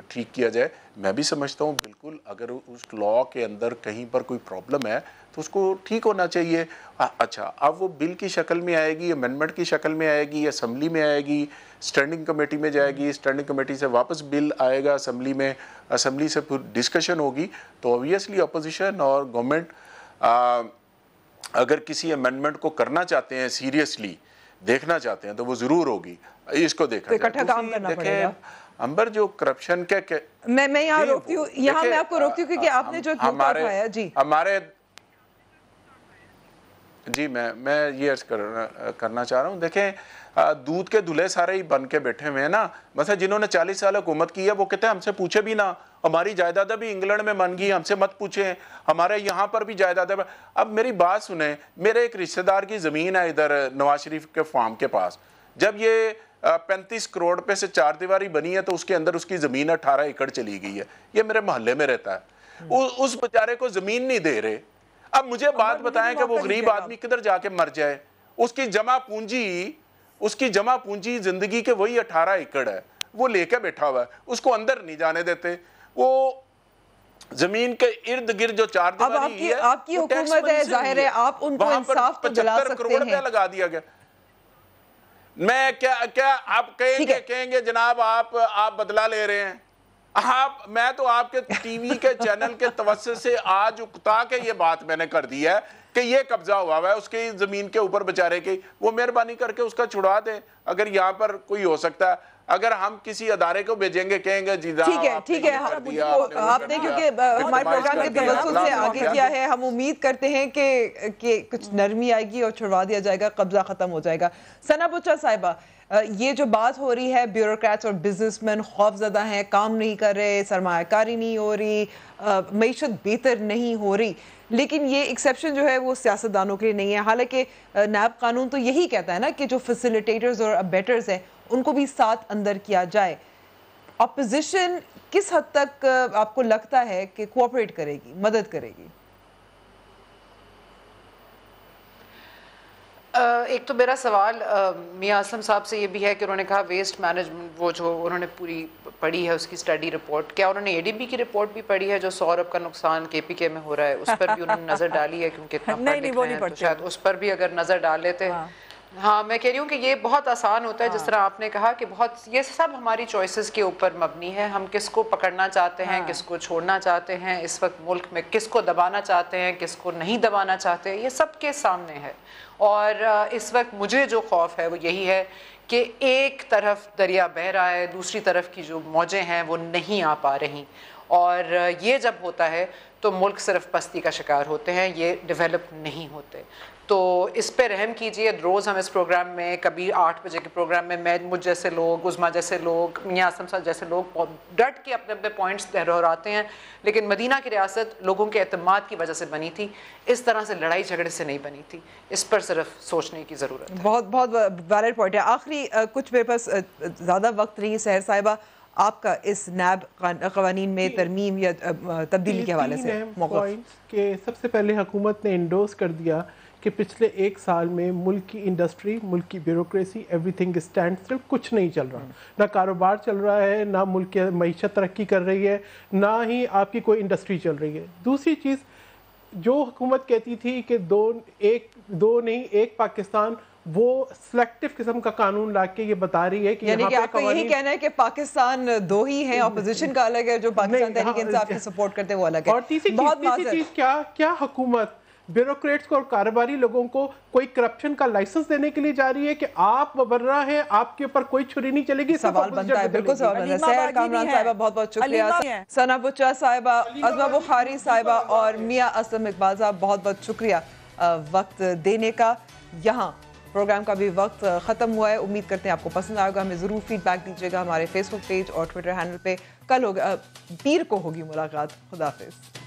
ٹھیک کیا جائے. میں بھی سمجھتا ہوں بالکل اگر اس لاء کے اندر کہیں پر کوئی پرابلم ہے تو اس کو ٹھیک ہونا چاہیے. اچھا اب وہ بل کی شکل میں آئے گی، امینڈمنٹ کی شکل میں آئے گی، اسمبلی میں آئے گی، اسٹینڈنگ کمیٹی میں جائے گی، اسٹینڈنگ کمیٹی سے واپس بل آئے گا اسمبلی میں، اسمبلی سے پھر ڈسکشن ہوگی، تو اوبویسلی اپوزیشن اور گورنمنٹ اگر کسی امینڈمنٹ کو کرنا چاہتے ہیں، سیریسلی دیکھنا چاہتے ہیں تو وہ ضرور ہوگی. اس کو دیکھا جائے. دیکھیں امبر جو کرپشن کے میں یہاں روکتی ہوں، یہاں میں آپ کو روکتی ہوں کیونکہ آپ نے جو اٹھایا ہمارے جی میں یہ عرض کرنا چاہ رہا ہوں. دیکھیں دودھ کے دھلے سارے ہی بن کے بیٹھے ہوئے ہیں نا. مثلا جنہوں نے 40 سال حکومت کی ہے وہ کہتے ہیں ہم سے پوچھے بھی نہ، ہماری جائیدادیں بھی انگلینڈ میں من گئی، ہم سے مت پوچھیں، ہمارے یہاں پر بھی جائیدادیں. اب میری بات سنیں، میرے ایک رشتہ دار کی زمین ہے ادھر نواز شریف کے فارم کے پاس. جب یہ 35 کروڑ روپے سے 4 دیواری بنی ہے تو اس کے اندر اس کی زمین 18 ایکڑ چلی گئی ہے. یہ میرے محلے میں رہتا ہے، اس بیچارے کو زمین نہیں دے رہے. اب مجھے بات بتائیں کہ وہ غریب آدمی کدھر جا کے مر جائے؟ اس کی جمع پونجی زندگی کے وہی 18 ایکڑ ہے، وہ لے کے بیٹھا ہوا ہے، اس کو اندر نہیں جانے دیتے. وہ زمین کے ارد گرد جو 4 دیواری ہے، آپ کی حکومت ہے، ظاہر ہے آپ ان کو انصاف تو دلا سکتے ہیں. 75 کروڑ روپیہ لگا دیا گیا. میں کیا آپ کہیں گے جناب آپ بدلہ لے رہے ہیں؟ میں تو آپ کے ٹی وی کے چینل کے توسط سے آج اکتا کے یہ بات میں نے کر دی ہے کہ یہ قبضہ ہوا ہے اس کی زمین کے اوپر بیچارے کی، وہ مہربانی کر کے اس کا چھڑا دیں اگر یہاں پر کوئی ہو سکتا ہے. اگر ہم کسی ادارے کو بھیجیں گے کہیں گے جی ٹھیک ہے آپ نے کیونکہ ہمارے پروگرام کے توسط سے آگے کیا ہے، ہم امید کرتے ہیں کہ کچھ نرمی آئے گی اور چھڑوا دیا جائے گا، قبضہ ختم ہو جائے گا. ثنا بچہ صاحبہ، یہ جو بات ہو رہی ہے بیوروکریٹس اور بزنس مین خوف زدہ ہیں، کام نہیں کر رہے، سرمایہ کاری نہیں ہو رہی، معیشت بہتر نہیں ہو رہی، لیکن یہ ایکسیپشن جو ہے وہ سیاستدانوں کے لیے نہیں ہے. حالانکہ نیب قانون تو یہی کہتا ہے نا کہ جو فیسیلیٹیٹرز اور ابیٹرز ہیں ان کو بھی ساتھ اندر کیا جائے. اپوزیشن کس حد تک آپ کو لگتا ہے کہ کوآپریٹ کرے گی، مدد کرے گی؟ ایک تو میرا سوال میاں اسلم صاحب سے یہ بھی ہے کہ انہوں نے کہا ویسٹ مینجمنٹ وہ جو انہوں نے پوری پڑھی ہے اس کی اسٹڈی رپورٹ، کیا انہوں نے اے ڈی بی کی رپورٹ بھی پڑھی ہے جو 100 ارب کا نقصان کے پی کے میں ہو رہا ہے، اس پر بھی انہوں نے نظر ڈالی ہے؟ کیونکہ اتنا پڑھ لکھ رہے ہیں تو شاید اس پر بھی اگر نظر ڈال لیتے. ہاں میں کہہ رہی ہوں کہ یہ بہت آسان ہوتا ہے، جس طرح آپ نے کہا کہ بہت یہ سب ہماری چوائسز کے اوپر مبنی ہے، ہم کس کو پکڑنا چاہتے ہیں، کس کو چھوڑنا چاہتے ہیں، اس وقت ملک میں کس کو دبانا چاہتے ہیں، کس کو نہیں دبانا چاہتے، یہ سب کے سامنے ہے. اور اس وقت مجھے جو خوف ہے وہ یہی ہے کہ ایک طرف دریا بہہ رہا ہے، دوسری طرف کی جو موجیں ہیں وہ نہیں آ پا رہی، اور یہ جب ہوتا ہے تو ملک صرف پستی کا شکار ہوتے ہیں، یہ ڈیولپ نہیں ہوتے. تو اس پہ رحم کیجئے. روز ہم اس پروگرام میں کبھی 8 بجے کے پروگرام میں مجھ جیسے لوگ، عظما جیسے لوگ، میاں اسلم صاحب جیسے لوگ ڈٹ کے اپنے اپنے پوائنٹس دہراتے ہیں، لیکن مدینہ کی ریاست لوگوں کے اعتماد کی وجہ سے بنی تھی، اس طرح سے لڑائی جھگڑے سے نہیں بنی تھی. اس پر صرف سوچنے کی ضرورت ہے. بہت بہت ویلڈ پوائنٹ ہے. آخری کچھ میرے پاس زیادہ وقت نہیں. سحر صاحبہ آپ کا اس نیب قوانین میں ترمیم یا تبدیلی کے حوالے سے موقف؟ کہ سب سے پہلے حکومت نے انڈورس کر دیا کہ پچھلے 1 سال میں ملک کی انڈسٹری، ملک کی bureaucracy, every thing stand still, کچھ نہیں چل رہا. نہ کاروبار چل رہا ہے، نہ ملک کی معیشت ترقی کر رہی ہے، نہ ہی آپ کی کوئی انڈسٹری چل رہی ہے. دوسری چیز جو حکومت کہتی تھی کہ دو نہیں ایک پاکستان، وہ سلیکٹیو قسم کا قانون لا کے یہ بتا رہی ہے کہ یعنی کہ آپ کا یہی کہنا ہے کہ پاکستان 2 ہی ہیں، اپوزیشن کا الگ ہے، جو پاکستان تحریک انصاف کی سپورٹ کرتے ہیں وہ الگ ہے. اور تیسری چیز کیا حکومت بیوروکریٹس کو اور کاروباری لوگوں کو کوئی کرپشن کا لائسنس دینے کے لیے جا رہی ہے کہ آپ مبرہ ہیں، آپ کے اوپر کوئی چھری نہیں چلے گی؟ سوال بنتا ہے، بالکل سوال بنتا ہے. سحر کامران صاحبہ بہت بہت شکریہ. ثنا بچہ صاحبہ، عظما بخاری صاحبہ اور میاں اسلم اقبال صاحب بہت بہت شکریہ وقت دینے کا. یہاں پروگرام کا بھی وقت ختم ہوا ہے. امید کرتے ہیں آپ کو پسند آئے گا. ہمیں ضرور فیڈ بیک دیجیے گا ہمارے فیس بک پیج اور ٹویٹر ہینڈل پہ. کل ہوگا، پیر کو ہوگی ملاقات. خدا حافظ.